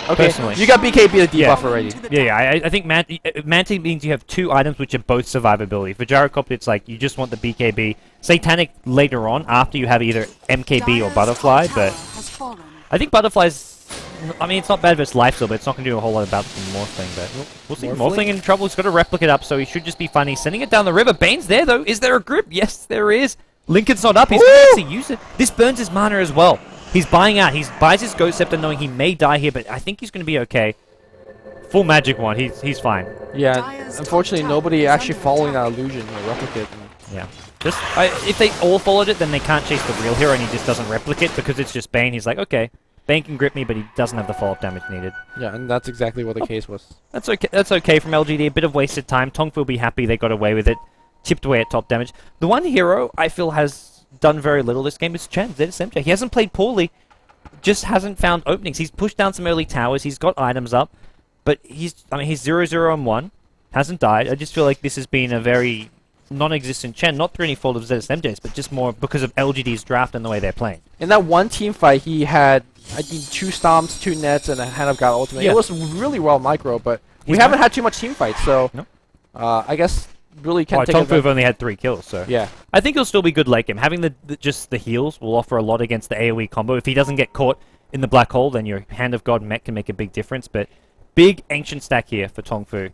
Okay, personally. You got BKB to debuff already. Yeah, I think Manta means you have 2 items which are both survivability. For Gyrocopter, it's like you just want the BKB. Satanic later on, after you have either MKB or Butterfly, but I think Butterfly's... I mean, it's not bad if it's Lifesteal, but it's not going to do a whole lot about the Morphling, but we'll see. Morphling in trouble. He's got to replicate up, so he should just be fine. He's sending it down the river. Bane's there, though. Is there a grip? Yes, there is. Lincoln's not up. He's going to actually use it. This burns his mana as well. He's buying out. He buys his Ghost Scepter knowing he may die here, but I think he's going to be okay. Full magic one. He's fine. Yeah, unfortunately, nobody actually following that illusion or replicate. Yeah. If they all followed it, then they can't chase the real hero, and he just doesn't replicate because it's just Bane. He's like, okay, Bane can grip me, but he doesn't have the follow-up damage needed. Yeah, and that's exactly what the case was. That's okay. That's okay from LGD. A bit of wasted time. TongFu will be happy they got away with it. Chipped away at top damage. The one hero I feel has done very little this game is Chen, ZSMJ. He hasn't played poorly, just hasn't found openings. He's pushed down some early towers, he's got items up, but he's 0-0-1, hasn't died. I just feel like this has been a very non-existent Chen, not through any fault of ZSMJ's, but just more because of LGD's draft and the way they're playing. In that one team fight, he had, I think, 2 stomps, 2 nets, and a Hand of God ultimate. Yeah. It was really well micro, but we haven't had too much team fights, so I guess... really can't take TongFu have only had 3 kills, so yeah. I think he'll still be good late game. Having just the heals will offer a lot against the AoE combo. If he doesn't get caught in the black hole, then your Hand of God mech can make a big difference. But big ancient stack here for TongFu.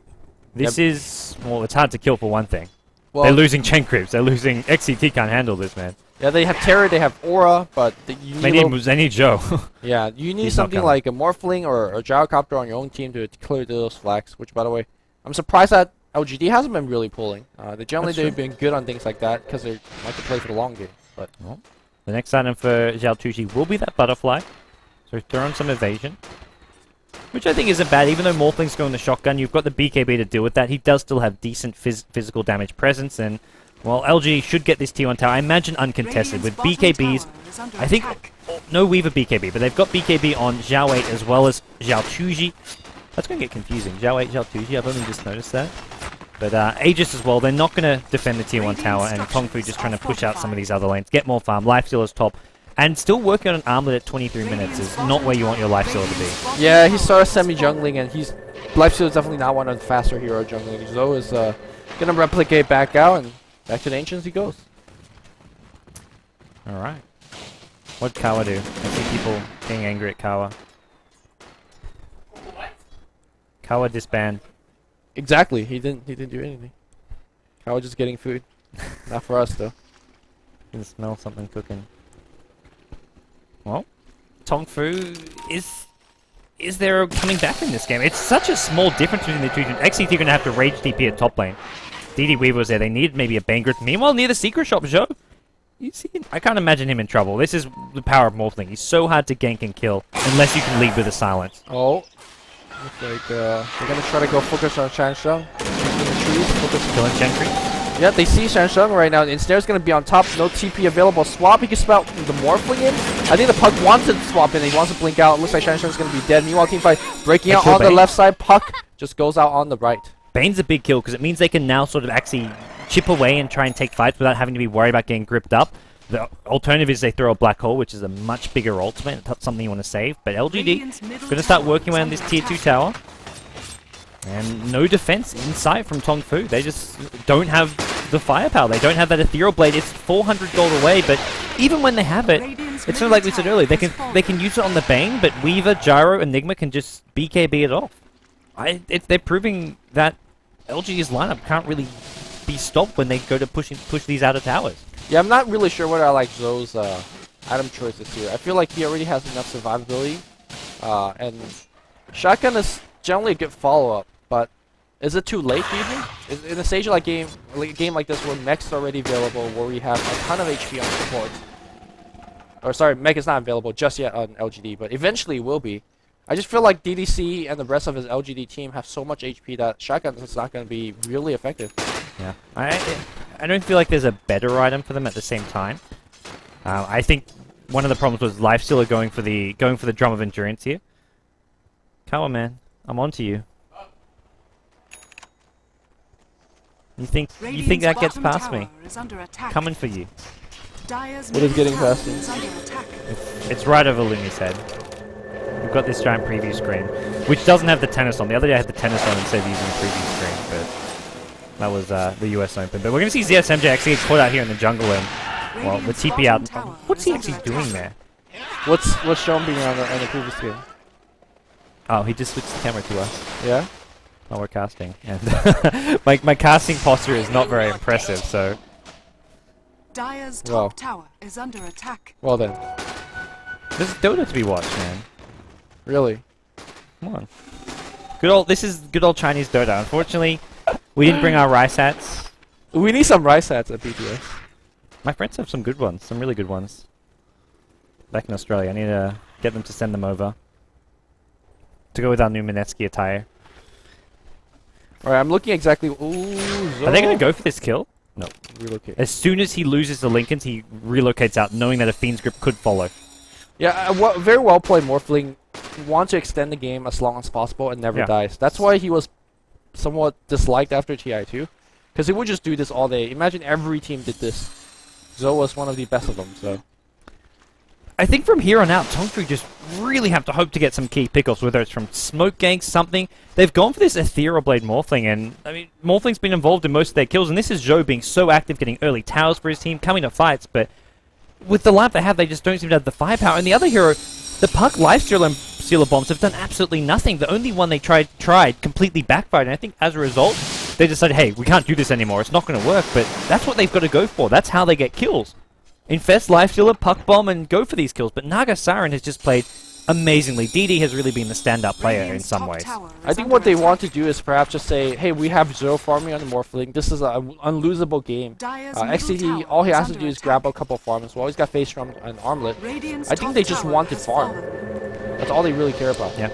This is, well, it's hard to kill for one thing. Well, they're losing Chen Creeps. They're losing XCT. Can't handle this, man. Yeah, they have Terror, they have Aura, but they need Joe. Yeah, you need something like a Morphling or a Gyrocopter on your own team to clear those flags. Which, by the way, I'm surprised that LGD hasn't been really pulling. They've true. been good on things like that because they like to play for the long game. But Well, the next item for Xiaotuji will be that butterfly. So throw on some evasion. Which I think isn't bad, even though Morphling's going the shotgun, you've got the BKB to deal with that. He does still have decent physical damage presence, and, well, LG should get this T1 tower, I imagine uncontested. With BKBs, I think, no Weaver BKB, but they've got BKB on Xiao 8 as well as Xiaotuji. That's going to get confusing. Xiao 8, Xiaotuji, I've only just noticed that. But Aegis as well, they're not going to defend the Tier 1 tower, and TongFu just trying to push out some of these other lanes, get more farm, Lifestealer's top, and still working on an armlet at 23 minutes is not where you want your Lifestealer to be. yeah, he started semi-jungling, and Lifesteal is definitely not one of the faster hero jungling. Zoe is gonna replicate back out, and back to the Ancients he goes. Alright. What'd Kawa do? I see people getting angry at Kawa. Kawa disband. Exactly, he didn't do anything. I was just getting food. Not for us though. Can smell something cooking. Well, TongFu is there coming back in this game? It's such a small difference between the two teams. XCT are going to have to rage TP at top lane. DD Weaver was there. They needed maybe a Bane Grip. Meanwhile, near the secret shop, Zhou, you see, I can't imagine him in trouble. This is the power of Morphling. He's so hard to gank and kill unless you can lead with a silence. Oh, looks like they're gonna try to go focus on Shansheng. Killing Chentry. Yeah, they see Shansheng right now. Ensnare's gonna be on top. No TP available. Swap. He can spell the Morphling in. I think the Puck wants to swap in. He wants to blink out. Looks like Shansheng's gonna be dead. Meanwhile, teamfight breaking out on the left side. Puck just goes out on the right. Bane's a big kill because it means they can now sort of actually chip away and try and take fights without having to be worried about getting gripped up. The alternative is they throw a Black Hole, which is a much bigger ultimate. That's something you want to save. But LGD going to start working around this Tier 2 tower. And no defense in sight from TongFu. They just don't have the firepower. They don't have that Ethereal Blade. It's 400 gold away, but even when they have it, it's sort of like we said earlier. They can use it on the Bane, but Weaver, Gyro, Enigma can just BKB it off. They're proving that LG's lineup can't really be stopped when they go to push these outer towers. Yeah, I'm not really sure whether I like Zoe's item choices here. I feel like he already has enough survivability, and Shotgun is generally a good follow-up. But is it too late, do you think? In a stage like a game like this where mech's already available, where we have a ton of HP on support, or sorry, mech is not available just yet on LGD, but eventually will be. I just feel like DDC and the rest of his LGD team have so much HP that Shotgun is not going to be really effective. Yeah, I don't feel like there's a better item for them at the same time. I think one of the problems was Lifestealer going for the Drum of Endurance here. Kawa, man, I'm on to you. You think that gets past me? Coming for you. What is getting past me? It's right over Lumi's head. We've got this giant preview screen, which doesn't have the tennis on. The other day I had the tennis on instead of using the preview screen, but that was the US Open. But we're going to see ZSMJ actually get caught out here in the jungle, and, well, the TP out. What's he actually doing there? What's shown being on the previous game? Oh, he just switched the camera to us. Yeah? Oh, we're casting. And my casting posture is not very impressive, so... Dire's top tower is under attack. Well then. There's Dota to be watched, man. Really? Come on. This is good old Chinese Dota. Unfortunately, we didn't bring our rice hats. We need some rice hats at BTS. My friends have some good ones, some really good ones. Back in Australia, I need to get them to send them over. To go with our new Mineski attire. Alright, I'm looking exactly... Ooh, Are they going to go for this kill? No. Relocate. As soon as he loses the Lincolns, he relocates out, knowing that a Fiend's Grip could follow. Yeah, very well played Morphling. Want to extend the game as long as possible and never dies. That's why he was somewhat disliked after TI2. Because he would just do this all day. Imagine every team did this. Zoe was one of the best of them, so... I think from here on out, TongFu just really have to hope to get some key pickups, whether it's from smoke ganks, something. They've gone for this Ethereal Blade Morphling, and I mean, Morphling's been involved in most of their kills, and this is Zhou being so active, getting early towers for his team, coming to fights, but with the lineup they have, they just don't seem to have the firepower. And the other hero, the Puck Lifestealer and Sealer Bombs have done absolutely nothing. The only one they tried completely backfired, and I think as a result, they decided, hey, we can't do this anymore, it's not going to work, but that's what they've got to go for. That's how they get kills. Infest, Lifestealer, Puck Bomb, and go for these kills. But Naga Siren has just played amazingly. DD has really been the standout player in Radiant's some top ways. tower I is think under what they attack. want to do is perhaps just say, hey, we have zero farming on the Morphling. This is an unlosable game. Dire's middle XCT, tower all he is has to under do is attack. grab a couple farms. Well, he's got Face Drum and Armlet. Radiant's I think top they just tower want to has farm. fallen. That's all they really care about. Yeah.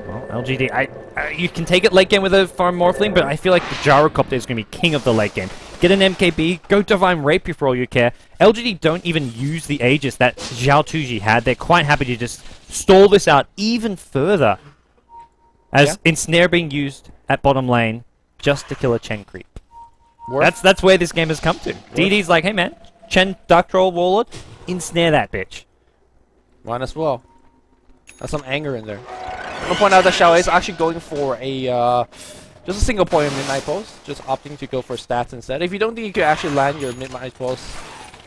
Well, LGD, you can take it late game with a farm Morphling, but I feel like the Gyrocopter is going to be king of the late game. Get an MKB, go Divine Rapier for all you care. LGD don't even use the Aegis that Xiaotuji had. They're quite happy to just stall this out even further. As Ensnare being used at bottom lane just to kill a Chen creep. That's where this game has come to. DD's like, hey man, Chen Dark Troll Warlord, ensnare that bitch. Might as well. That's some anger in there. I'm gonna point out that Xiao is actually going for a just a single point in Midnight Pulse, just opting to go for stats instead. If you don't think you could actually land your Midnight Pulse,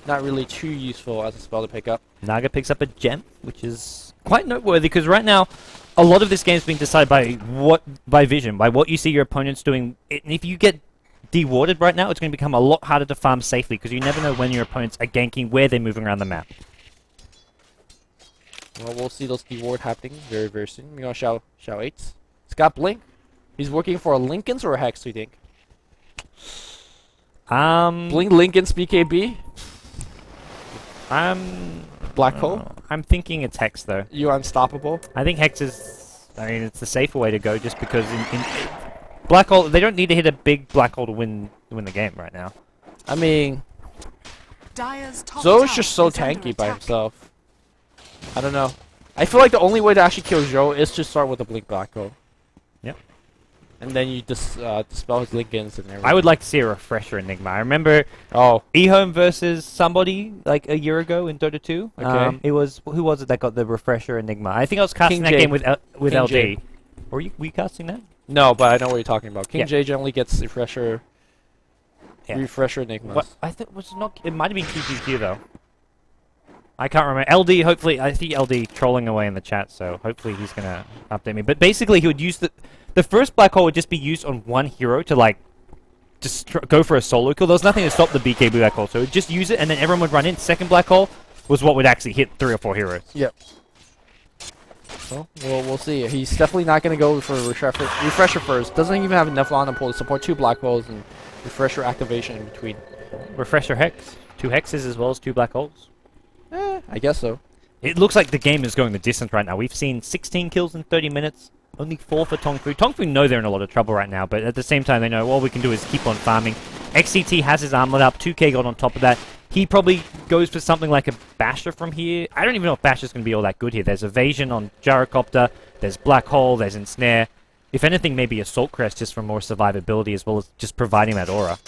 not really too useful as a spell to pick up. Naga picks up a gem, which is quite noteworthy because right now, a lot of this game is being decided by vision, by what you see your opponents doing. And if you get dewarded right now, it's going to become a lot harder to farm safely because you never know when your opponents are ganking, where they're moving around the map. Well, we'll see those deward happening very, very soon. You know, Xiao 8's. He's got Blink. He's working for a Lincoln's or a Hex, do you think? Blink Lincoln's BKB? Black Hole? I'm thinking it's Hex, though. You unstoppable? I think Hex is... I mean, it's the safer way to go just because in Black Hole... They don't need to hit a big Black Hole to win the game right now. I mean... Dire's top Zhou's tower just so is under tanky by attack. himself. I don't know. I feel like the only way to actually kill Zhou is to start with a Blink Black Hole. Yep. And then you just dispel his Lincolns and everything. I would like to see a refresher Enigma. I remember eHome versus somebody like a year ago in Dota 2. Okay. It was... Who was it that got the refresher Enigma? I think I was casting King that J. game with King LG. J. Were you casting that? No, but I know what you're talking about. King Yeah. J generally gets refresher Enigmas. What? I think was not. It might have been QQQ though. I can't remember. LD, hopefully, I see LD trolling away in the chat, so hopefully he's gonna update me. But basically, he would use the first black hole would just be used on one hero to like just go for a solo kill. There was nothing to stop the BKB black hole, so just use it, and then everyone would run in. Second black hole was what would actually hit 3 or 4 heroes. Yep. Well, we'll see. He's definitely not going to go for refresher first. Doesn't even have enough Lana pull to support 2 black holes and refresher activation in between. Refresher hex, 2 hexes as well as 2 black holes. I guess so. It looks like the game is going the distance right now. We've seen 16 kills in 30 minutes, only 4 for TongFu. TongFu know they're in a lot of trouble right now, but at the same time they know all we can do is keep on farming. XCT has his armlet up, 2k gold on top of that. He probably goes for something like a Basher from here. I don't even know if Basher's going to be all that good here. There's Evasion on Gyrocopter, there's Black Hole, there's Ensnare. If anything, maybe Assault Crest just for more survivability as well as just providing that aura.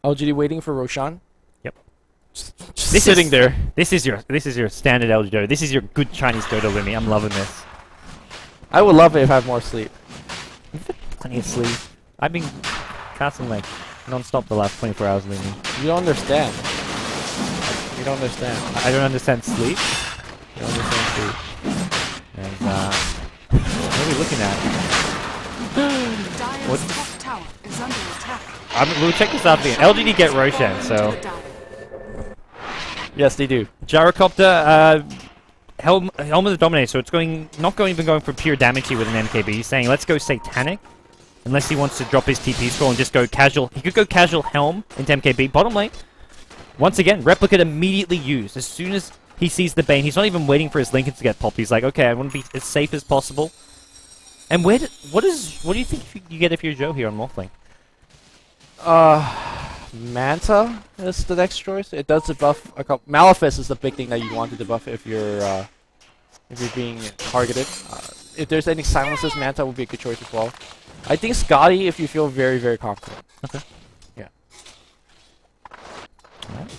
LGD waiting for Roshan. Yep. Just sitting there. This is your standard LGD. This is your good Chinese Dota Lumi. I'm loving this. I would love it if I had more sleep. Plenty of sleep. I've been casting like non-stop the last 24 hours, Lumi. You don't understand. You don't understand. I don't understand sleep. You don't understand sleep. And what are we looking at? Dire's top tower is under attack. We'll check this out again. LGD get Roshan, so Yes, they do. Gyrocopter, Helm of the Dominator, so it's not going for pure damage here with an MKB. He's saying let's go Satanic, unless he wants to drop his TP score and just go casual. He could go casual Helm into MKB. Bottom lane, once again, Replicate immediately used. As soon as he sees the Bane, he's not even waiting for his Lincoln to get popped. He's like, okay, I want to be as safe as possible. And what do you think you get if you're Joe here on Morphling? Manta is the next choice. It does debuff a couple. Malefice is the big thing that you want to debuff if you're being targeted. If there's any silences, Manta would be a good choice as well. I think Scotty if you feel very, very confident. Okay. Yeah.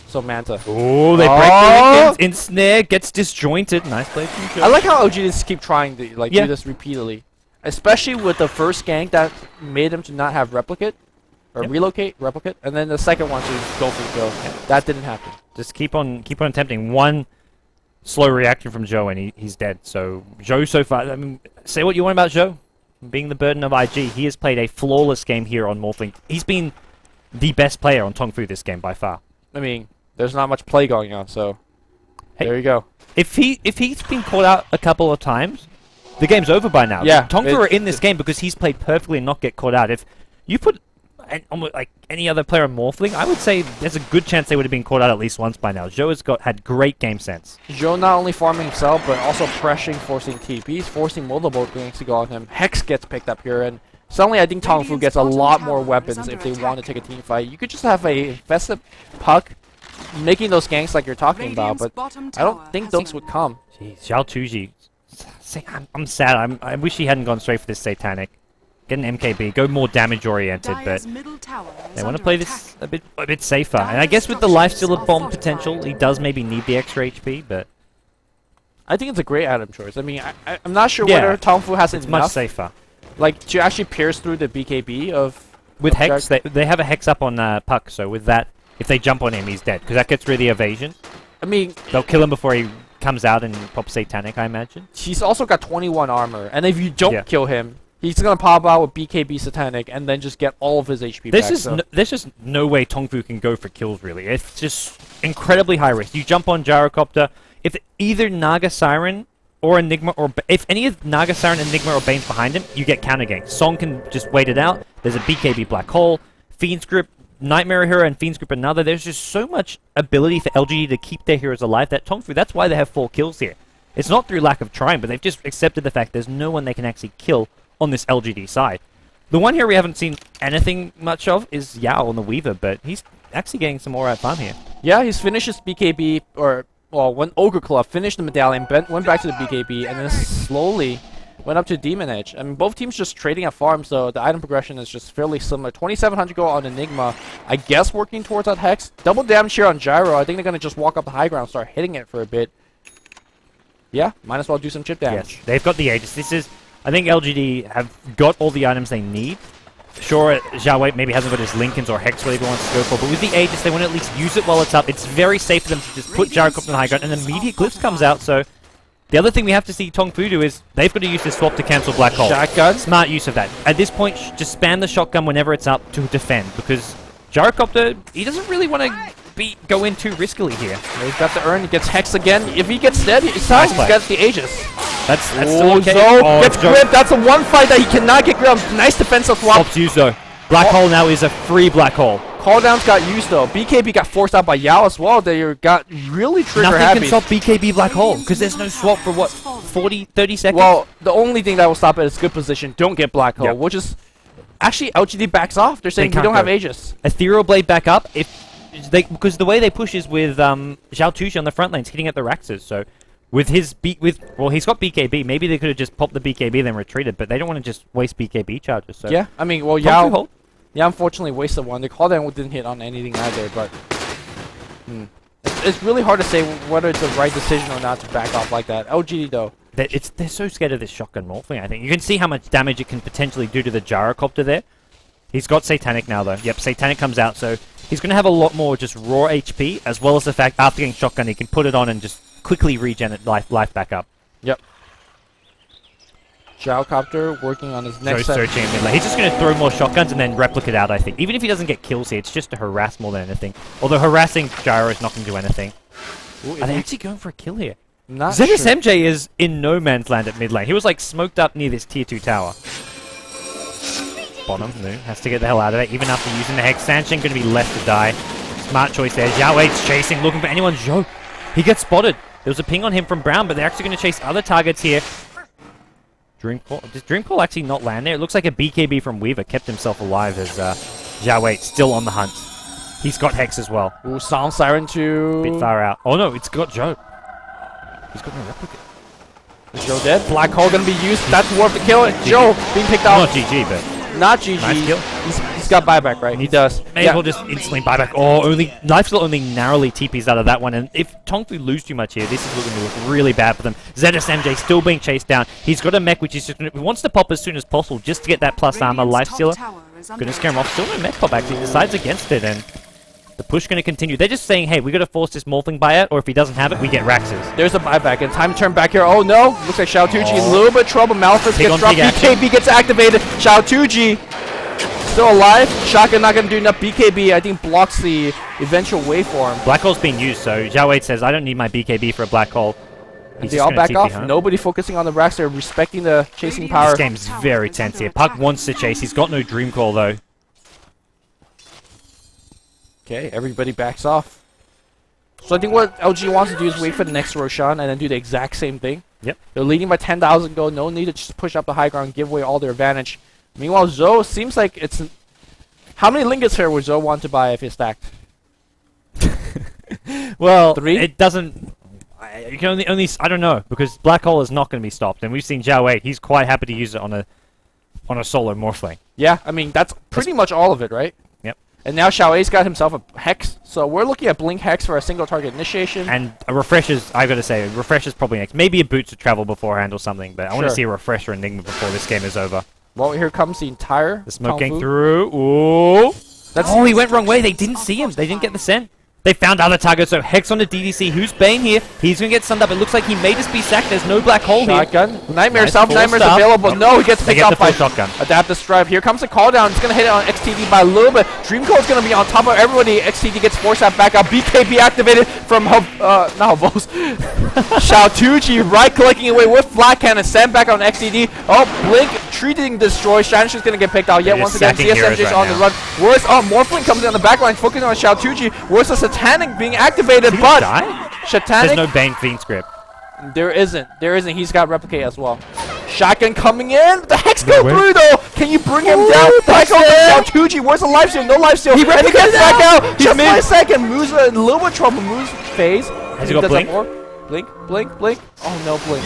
So Manta. Oh, they break the Lincolns. Ensnare gets disjointed. Nice play from Joe. I like how OGs keep trying to do this repeatedly, especially with the first gank that made him to not have replicate or replicate, and then the second one to go for the kill. That didn't happen. Just keep on attempting. One slow reaction from Joe and he's dead. So Joe so far, I mean, say what you want about Joe. Being the burden of IG, he has played a flawless game here on Morphling. He's been the best player on TongFu this game by far. I mean, there's not much play going on, so There you go. If he's been caught out a couple of times, the game's over by now. Yeah, TongFu are in this game because he's played perfectly and not get caught out. If you put almost like any other player on Morphling, I would say there's a good chance they would have been caught out at least once by now. Zhou has had great game sense. Zhou not only farming himself, but also pressuring, forcing TPs, forcing multiple ganks to go on him. Hex gets picked up here, and suddenly I think TongFu gets a lot more weapons if they want to take a team fight. You could just have a infested Puck making those ganks like you're talking about, but I don't think those would come. Jeez, Xiaotuji. I'm sad. I wish he hadn't gone straight for this Satanic. Get an MKB, go more damage oriented, but they want to play this a bit safer. And I guess with the lifestealer bomb potential, he does maybe need the extra HP, but I think it's a great item choice. I mean, I'm not sure whether TongFu has it's enough, much safer. like to actually pierce through the BKB of With Hex, they have a Hex up on Puck, so with that, if they jump on him, he's dead, because that gets rid of the evasion. I mean, They'll kill him before he comes out and pops Satanic, I imagine. he's also got 21 armor, and if you don't kill him, he's gonna pop out with BKB Satanic and then just get all of his HP back. There's just no way TongFu can go for kills, really. It's just incredibly high risk. You jump on Gyrocopter, if either Naga Siren or Enigma, or if any of Naga Siren, Enigma, or Bane's behind him, you get counter gank. Song can just wait it out. There's a BKB Black Hole, Fiend's Grip, Nightmare Hero, and Fiend's Grip another. There's just so much ability for LGD to keep their heroes alive that TongFu, that's why they have 4 kills here. It's not through lack of trying, but they've just accepted the fact there's no one they can actually kill on this LGD side. The one here we haven't seen anything much of is Yao on the Weaver, but he's actually getting some alright farm here. Yeah, he's finished his BKB, or, well, when Ogre Club finished the medallion, went back to the BKB, and then slowly went up to Demon Edge. I mean, both teams just trading at farm, so the item progression is just fairly similar. 2,700 gold on Enigma, I guess working towards that Hex. Double damage here on Gyro. I think they're going to just walk up the high ground, start hitting it for a bit. Yeah, might as well do some chip damage. Yes, they've got the Aegis. I think LGD have got all the items they need. Sure, Xiao Wei maybe hasn't got his Lincolns or Hex whatever he wants to go for, but with the Aegis, they want to at least use it while it's up. It's very safe for them to just put Gyrocopter on the high ground, and immediate Glyphs comes out, so the other thing we have to see TongFu do is they've got to use this swap to cancel Black Hole. Shotgun. Smart use of that. At this point, just spam the shotgun whenever it's up to defend, because Gyrocopter, he doesn't really want to go in too riskily here. He's got the urn, he gets Hex again. If he gets dead, he's got the Aegis. That's still okay. Zhou gets gripped. That's a one fight that he cannot get gripped. Nice defensive swap. Swaps used though. Black Hole now is a free Black Hole. Calldowns got used though. BKB got forced out by Yao as well. They got really trigger happy. Nothing can stop BKB Black Hole because there's no swap for what, 30 seconds? Well, the only thing that will stop it is good position. Don't get Black Hole, which is actually LGD backs off. They're saying we don't have Aegis. Ethereal Blade back up because the way they push is with Xiaotuji on the front lanes hitting at the Raxes. So with his well, he's got BKB. Maybe they could have just popped the BKB then retreated, but they don't want to just waste BKB charges. So yeah, I mean, well, Yao. Yeah, unfortunately wasted one. The cooldown didn't hit on anything either, but it's really hard to say whether it's the right decision or not to back off like that. LGD though. They're so scared of this shotgun morphing, I think. You can see how much damage it can potentially do to the Gyrocopter there. He's got Satanic now though. Yep, Satanic comes out, so he's going to have a lot more just raw HP, as well as the fact after getting shotgun he can put it on and just quickly regen it life back up. Yep. Gyrocopter working on his next searching in mid-lane. He's just going to throw more shotguns and then replicate out, I think. Even if he doesn't get kills here, it's just to harass more than anything. Although harassing Gyro is not going to do anything. Ooh, are they actually going for a kill here? Not sure. ZSMJ is in no man's land at mid lane. He was like smoked up near this tier 2 tower. Bottom, no, has to get the hell out of it. Even after using the Hex, Sanshin going to be left to die. Smart choice there. Xiao Wei's chasing, looking for anyone. Zhou, he gets spotted. There was a ping on him from Brown, but they're actually going to chase other targets here. Dreamcall. Does Dreamcall actually not land there? It looks like a BKB from Weaver kept himself alive as Xiao Wei still on the hunt. He's got Hex as well. Ooh, Sound Siren too. Bit far out. Oh no, it's got Zhou. He's got no replicate. Is Zhou dead? Black Hole gonna be used. That's worth the kill. Zhou being picked out. Not GG, but not GG. Nice kill. He's got buyback, right? He does. May as well just instantly buyback. Oh, Lifesteal only narrowly TPs out of that one. And if TongFu lose too much here, this is looking to look really bad for them. ZSMJ still being chased down. He's got a mech which is just he wants to pop as soon as possible just to get that plus armor Lifestealer. Gonna scare him off. Still no mech pop actually. Decides against it, and the push going to continue. They're just saying, hey, we got to force this Morphling buyout, or if he doesn't have it, we get Raxes. There's a buyback, and time to turn back here. Oh no! Looks like Xiaotuji in a little bit of trouble. Malphite gets dropped. BKB gets activated. Xiaotuji still alive. Shotgun not gonna do enough. BKB, I think, blocks the eventual waveform. Black hole's being used, so Xiao says, I don't need my BKB for a black hole. He's They just all gonna back TP off. home. Nobody focusing on the racks. They're respecting the chasing power. This game's very tense here. Puck wants to chase. He's got no dream call, though. Okay, everybody backs off. So I think what LG wants to do is wait for the next Roshan and then do the exact same thing. Yep. They're leading by 10,000 gold. No need to just push up the high ground, give away all their advantage. Meanwhile, Zoe seems like it's... How many lingots here would Zoe want to buy if it's stacked? Well, 3? it doesn't... You can only I don't know, because black hole is not going to be stopped, and we've seen Xiao he's quite happy to use it on a solo Morphling. Yeah, I mean, that's pretty much all of it, right? Yep. And now Xiao's got himself a Hex, so we're looking at Blink Hex for a single target initiation. And a refresher's, I gotta say, a refresher's probably next. Maybe a Boots to travel beforehand or something, but I want to Sure. see a refresher Enigma before this game is over. Well, here comes the entire The smoke getting TongFu. through. Ooh. That's Oh, he went wrong way. They didn't see him. They didn't get the scent. They found other targets, so Hex on the DDC. Who's Bane here? He's going to get sunned up. It looks like he may just be sacked. There's no black hole here. Shotgun. Nightmare Nice, self. full Nightmare's stop. available. Nope. No, he gets They picked get the off by full shotgun. Adaptive Stripe. Here comes the call down. It's going to hit it on XTD by a little bit. Dream Code's going to be on top of everybody. XTD gets forced out back out. BKB activated from not Hovos. Xiaotuji right-clicking away with Flat Cannon. Sent back on XTD. Oh, Blink treating destroy. Shannon's just going to get picked out yet They're once again. sacking heroes CSMJ's right on the now. run. Worse, Morphling comes in on the back line, focusing on Xiaotuji. Worse, a Satanic being activated, Did he but die? Satanic. There's no Bane Fiend script. There isn't. He's got Replicate as well. Shotgun coming in. The Hex go way. through though. Can you bring him down? Back over Xiaotuji. Where's the life steal? No life steal. He gets back out. Just mid. by a second. Moves in a little bit of trouble. Moves phase. Has he got does blink? have more. Blink. Blink. Blink. Oh no, blink.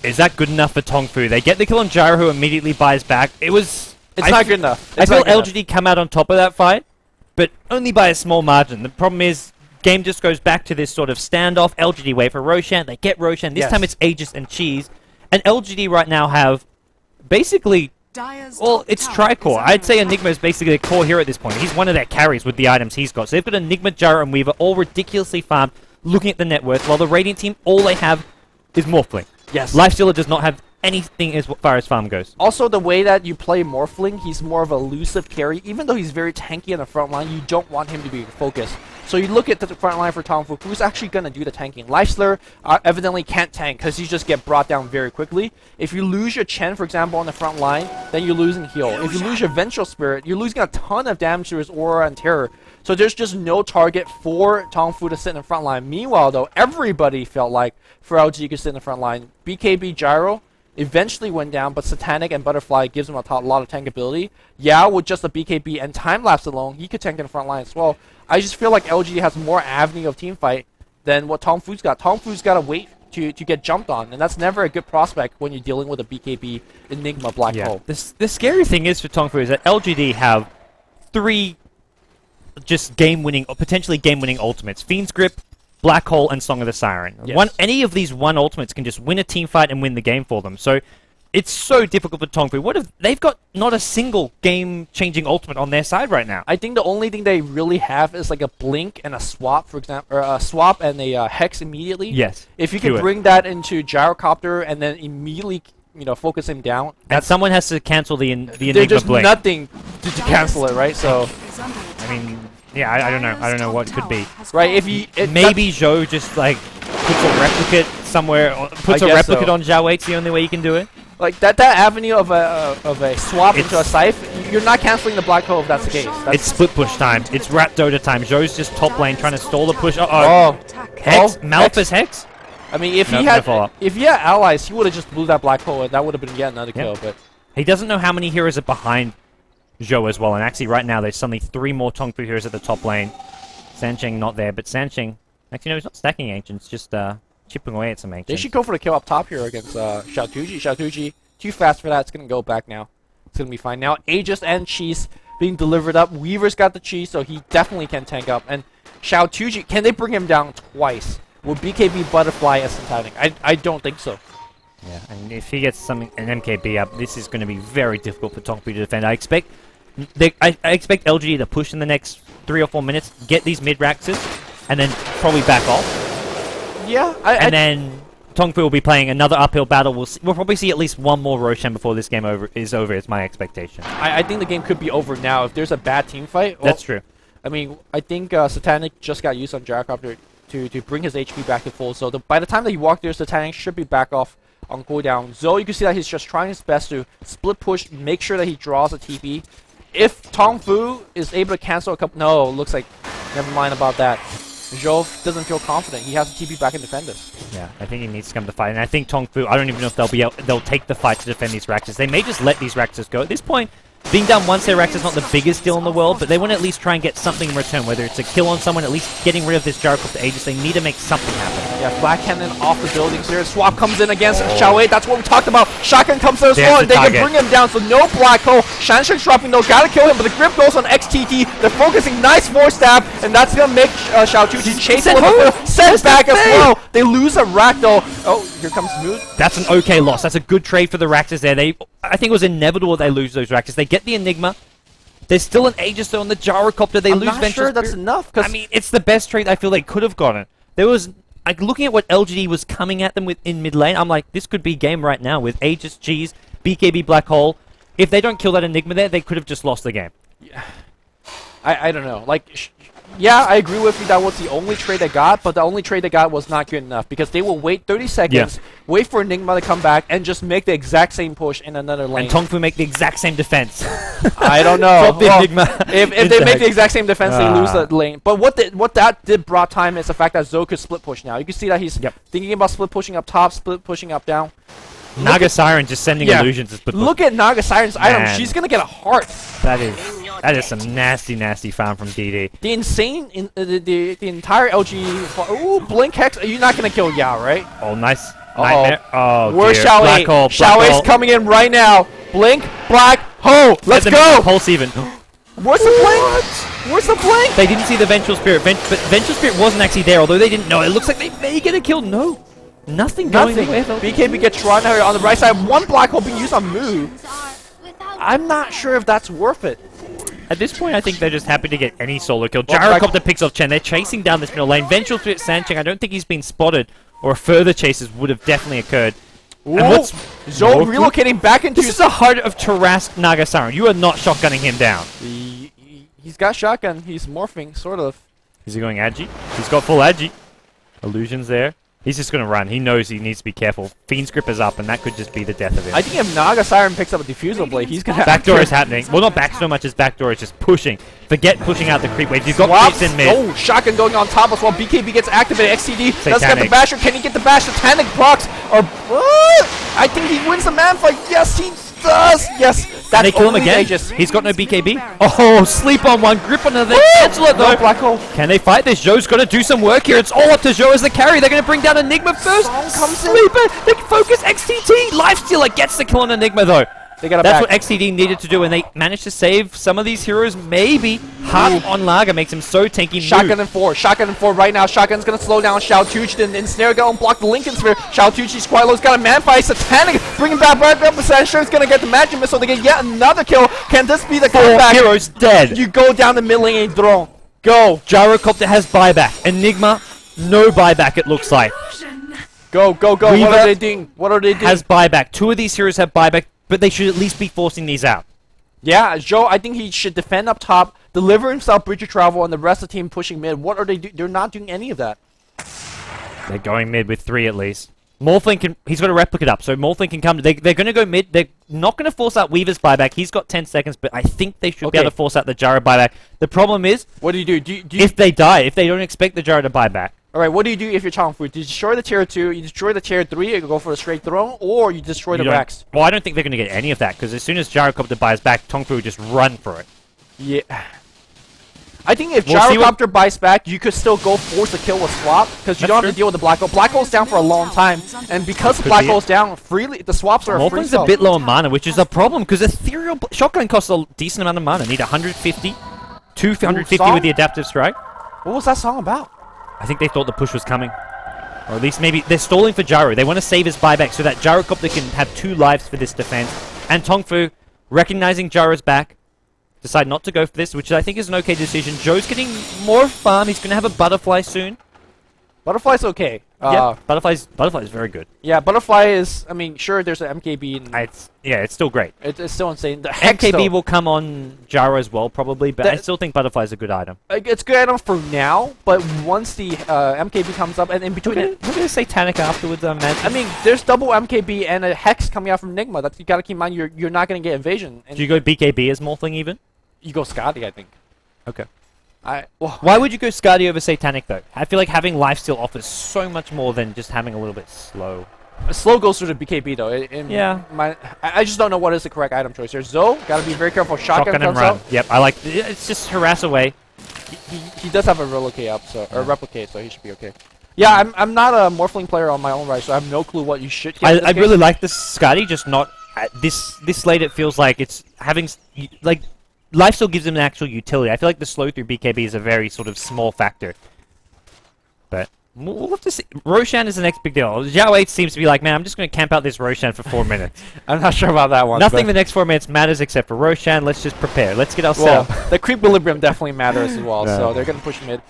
Is that good enough for TongFu? They get the kill on Gyro, who immediately buys back. It was... It's not good enough. I It's feel not good enough. LGD come out on top of that fight, but only by a small margin. The problem is, game just goes back to this sort of standoff. LGD wait for Roshan. They get Roshan. This Yes. time it's Aegis and Cheese. And LGD right now have basically... Dyer's Well, top it's tower is Tricore. under I'd say attack. Enigma is basically a core hero at this point. He's one of their carries with the items he's got. So they've got Enigma, Gyro, and Weaver all ridiculously farmed, looking at the net worth, while the Radiant team, all they have is Morphling. Yes. Lifestealer does not have anything as far as farm goes. Also, the way that you play Morphling, he's more of a elusive carry. Even though he's very tanky on the front line, you don't want him to be focused. So you look at the front line for TongFu, who's actually going to do the tanking. Lifestealer evidently can't tank because he just get brought down very quickly. If you lose your Chen, for example, on the front line, then you're losing heal. If you lose your Vengeful Spirit, you're losing a ton of damage to his Aura and Terror. So there's just no target for TongFu to sit in the front line. Meanwhile, though, everybody felt like for LG could sit in the front line. BKB Gyro eventually went down, but Satanic and Butterfly gives him a lot of tank ability. Yao with just a BKB and time lapse alone, he could tank in the front line as well. I just feel like LG has more avenue of team fight than what TongFu's got. TongFu's got to wait to get jumped on, and that's never a good prospect when you're dealing with a BKB Enigma Black Hole. The scary thing is for TongFu is that LGD have 3 just game-winning, or potentially game-winning ultimates. Fiend's Grip, Black Hole, and Song of the Siren. Yes. Any of these ultimates can just win a team fight and win the game for them. So it's so difficult for TongFu. What if they've got not a single game-changing ultimate on their side right now? I think the only thing they really have is like a blink and a swap, for example, or a swap and a hex immediately. Yes. If you do can it. bring that into Gyrocopter and then immediately, focus him down, And someone has to cancel the Enigma there's just blink. nothing to cancel it, right? So, Is under attack. I mean, yeah, I don't know. I don't know what it could be. right, if you Maybe Zhou just like puts a replicate somewhere, or puts I a guess replicate so. on Zhao. It's the only way you can do it. like that avenue of a swap into a It's- scythe, you're not canceling the Black Hole if that's the case. That's, It's split push time. It's Rat Dota time. Zhou's just top lane trying to stall the push. oh, Attack. Hex, Oh, Malphus Hex. I mean, if No, he no had follow-up. allies, he would have just blew that Black Hole, and that would have been yet another kill. But He doesn't know how many heroes are behind Zhou as well. And actually, right now, there's suddenly 3 more TongFu heroes at the top lane. Sancheng not there, but Sancheng, actually, no, he's not stacking Ancients, just chipping away at some Ancients. they should go for the kill up top here against Xiaotuji. Xiaotuji, too fast for that. It's going to go back now. It's going to be fine. Now, Aegis and Cheese being delivered up. Weaver's got the Cheese, so he definitely can tank up. And Xiaotuji, can they bring him down twice? Will BKB Butterfly as Satanic? I don't think so. Yeah, and if he gets an MKB up, this is going to be very difficult for TongFu to defend. I expect LGD to push in the next 3 or 4 minutes, get these mid-raxes, and then probably back off. Yeah, And then TongFu will be playing another uphill battle. We'll probably see at least one more Roshan before this game is over. Is my expectation. I think the game could be over now if there's a bad team fight. Well, That's true. I mean, I think Satanic just got used on Gyrocopter to bring his HP back to full. So by the time that he walked there, Satanic should be back off on cooldown. Zoe, you can see that he's just trying his best to split push, make sure that he draws a TP. If TongFu is able to cancel a couple... No, looks like... Never mind about that. Zhou doesn't feel confident. He has to TP back and defend this. Yeah, I think he needs to come to fight. And I think TongFu, I don't even know if they'll take the fight to defend these Raxes. They may just let these Raxes go. At this point, being down one set Rax is not the biggest deal in the world, but they want to at least try and get something in return, whether it's a kill on someone, at least getting rid of this Gyrocopter Aegis. They need to make something happen. Yeah, Flat Cannon off the buildings here. Swap comes in against Xiaowei. That's what we talked about. Shotgun comes in as well, and they can bring him down. So no black hole. Shanshan's dropping though. Gotta kill him, but the grip goes on XTT. They're focusing. Nice force stab, and that's gonna make Xiaotuji chase a little bit. Sent back as well. They lose a rack though. Oh, here comes Smooth. That's an okay loss. That's a good trade for the Raxes there. I think it was inevitable they lose those Raxes. They get the Enigma. There's still an Aegis though on the Gyrocopter. They lose Venture sure Spirit. that's enough. I mean, it's the best trade I feel they could have gotten. There was, like, looking at what LGD was coming at them with in mid lane, I'm like, this could be game right now with Aegis, G's, BKB Black Hole. If they don't kill that Enigma there, they could have just lost the game. Yeah. I don't know. Like, yeah, I agree with you. That was the only trade they got, but the only trade they got was not good enough because they will wait 30 seconds, wait for Enigma to come back, and just make the exact same push in another lane. And TongFu make the exact same defense. I don't know. Drop the Enigma. If they make the exact same defense, they lose the lane. But what that did brought time is the fact that Zoe could split push now. You can see that he's thinking about split pushing up top, split pushing up down. Naga Siren just sending illusions to split push. Look at Naga Siren's item. She's gonna get a heart. That is some nasty farm from DD. The insane the entire LG. Ooh, Blink Hex. You're not gonna kill Yao, right? Oh, nice. Nightmare. Oh, where's dear. Xiaowei? Xiaowei's coming in right now. Blink, Black Hole. Let's go. Pulse even. Where's the blink? Where's the blink? They didn't see the Vengeful Spirit, but Vengeful Spirit wasn't actually there, although they didn't know. It looks like they may get a kill. No. Nothing going away. BKB gets run out on the right side. One Black Hole being used on Moo. I'm not sure if that's worth it. At this point, I think they're just happy to get any solo kill. Gyrocopter picks off Chen. They're chasing down this middle lane. Vengeful Spirit Sancheng, I don't think he's been spotted, or further chases would have definitely occurred. Ooh, and what's Zhou relocating back into... This is the heart of Tarask Naga Siren. You are not shotgunning him down. He's got shotgun. He's morphing, sort of. Is he going Agi? He's got full Agi. Illusions there. He's just going to run. He knows he needs to be careful. Fiend's Grip is up, and that could just be the death of him. I think if Naga Siren picks up a Diffusal Blade, he's going to have... Backdoor is happening. Well, not back so much as backdoor is just pushing. Forget pushing out the creep wave. You've got creeps in mid. Oh, shotgun going on top as well. BKB gets activated. XCD does get the basher. Can he get the bash? Satanic procs. Or what? I think he wins the man fight. Yes, he does. Yes. Can they kill him again? He's got no BKB. Oh, sleep on one. Grip on another. Cancel it though. No Black Hole. Can they fight this? Zhou's got to do some work here. It's all up to Zhou as the carry. They're going to bring down Enigma first. Sleeper. They focus XTT. Lifestealer gets the kill on Enigma though. That's what XTD needed to do, and they managed to save some of these heroes. Maybe Heart on Lager makes him so tanky. Shotgun and 4. Shotgun and 4 right now. Shotgun's going to slow down Xiaotuji. Then Ensnare go and block the Lincoln Sphere. Xiaotuji's quite low. He's got a man fight. Satanic bringing back up. Sandshire's going to get the magic missile to get yet another kill. Can this be the comeback? Heroes dead. You go down the mid lane and throw. Go. Gyrocopter has buyback. Enigma, no buyback it looks like. Go. What are they doing? Has buyback. Two of these heroes have buyback, but they should at least be forcing these out. Yeah, Zhou, I think he should defend up top, deliver himself bridge of travel, and the rest of the team pushing mid. What are they doing? They're not doing any of that. They're going mid with 3 at least. Morphling can... He's got a replicate up, so Morphling can come... They're going to go mid. They're not going to force out Weaver's buyback. He's got 10 seconds, but I think they should be able to force out the Gyro buyback. The problem is... What do you do? If they die, if they don't expect the Gyro to buy back. Alright, what do you do if you're TongFu? You destroy the tier 2, you destroy the tier 3, you go for the straight throne, or you destroy the Rex? Well, I don't think they're going to get any of that, because as soon as Gyrocopter buys back, TongFu would just run for it. Yeah. I think if Gyrocopter buys back, you could still go force a kill with swap, because you don't have to deal with the Black Hole. Black Hole's down for a long time, and because the Black Hole's down, freely the swaps are Morphling's a bit low on mana, which is a problem, because Ethereal Shotgun costs a decent amount of mana. Need 150, 250 with the Adaptive Strike. What was that song about? I think they thought the push was coming. Or at least maybe they're stalling for Gyro. They want to save his buyback so that Gyrocopter can have 2 lives for this defense. And TongFu, recognizing Gyro's back, decide not to go for this, which I think is an okay decision. Zhou's getting more farm. He's going to have a butterfly soon. Butterfly's okay. Yeah, Butterfly's very good. Yeah, Butterfly is. I mean, sure, there's an MKB. And It's still great. it's still insane. The Hex, MKB though, will come on Gyro as well, probably, but I That- still think Butterfly's a good item. it's good item for now, but once the MKB comes up, and in between it, Look at the Satanic afterwards, man. I mean, there's double MKB and a Hex coming out from Enigma. That you gotta keep in mind. You're not gonna get Invasion. And Do you go BKB as Morphling even? you go Scotty, I think. Okay. Well, Why would you go Skadi over Satanic though? I feel like having Lifesteal offers so much more than just having a little bit slow. slow goes through the BKB though. Yeah. I just don't know what is the correct item choice here. Zoe, gotta be very careful. Shotgun and comes run. out. Yep, I like. It's just harass away. He does have a relocate up, so or replicate, so he should be okay. Yeah, I'm not a Morphling player on my own right, so I have no clue what you should get. I really like this Skadi, just not at this late. It feels like it's having like Lifesteal gives him an actual utility. I feel like the slow through BKB is a very sort of small factor. But we'll have to see. Roshan is the next big deal. Xiao 8 seems to be like, man, I'm just going to camp out this Roshan for 4 minutes. I'm not sure about that one. Nothing the next 4 minutes matters except for Roshan. Let's just prepare. Let's get ourselves. Well, the creep equilibrium definitely matters as well, Yeah. so they're going to push mid.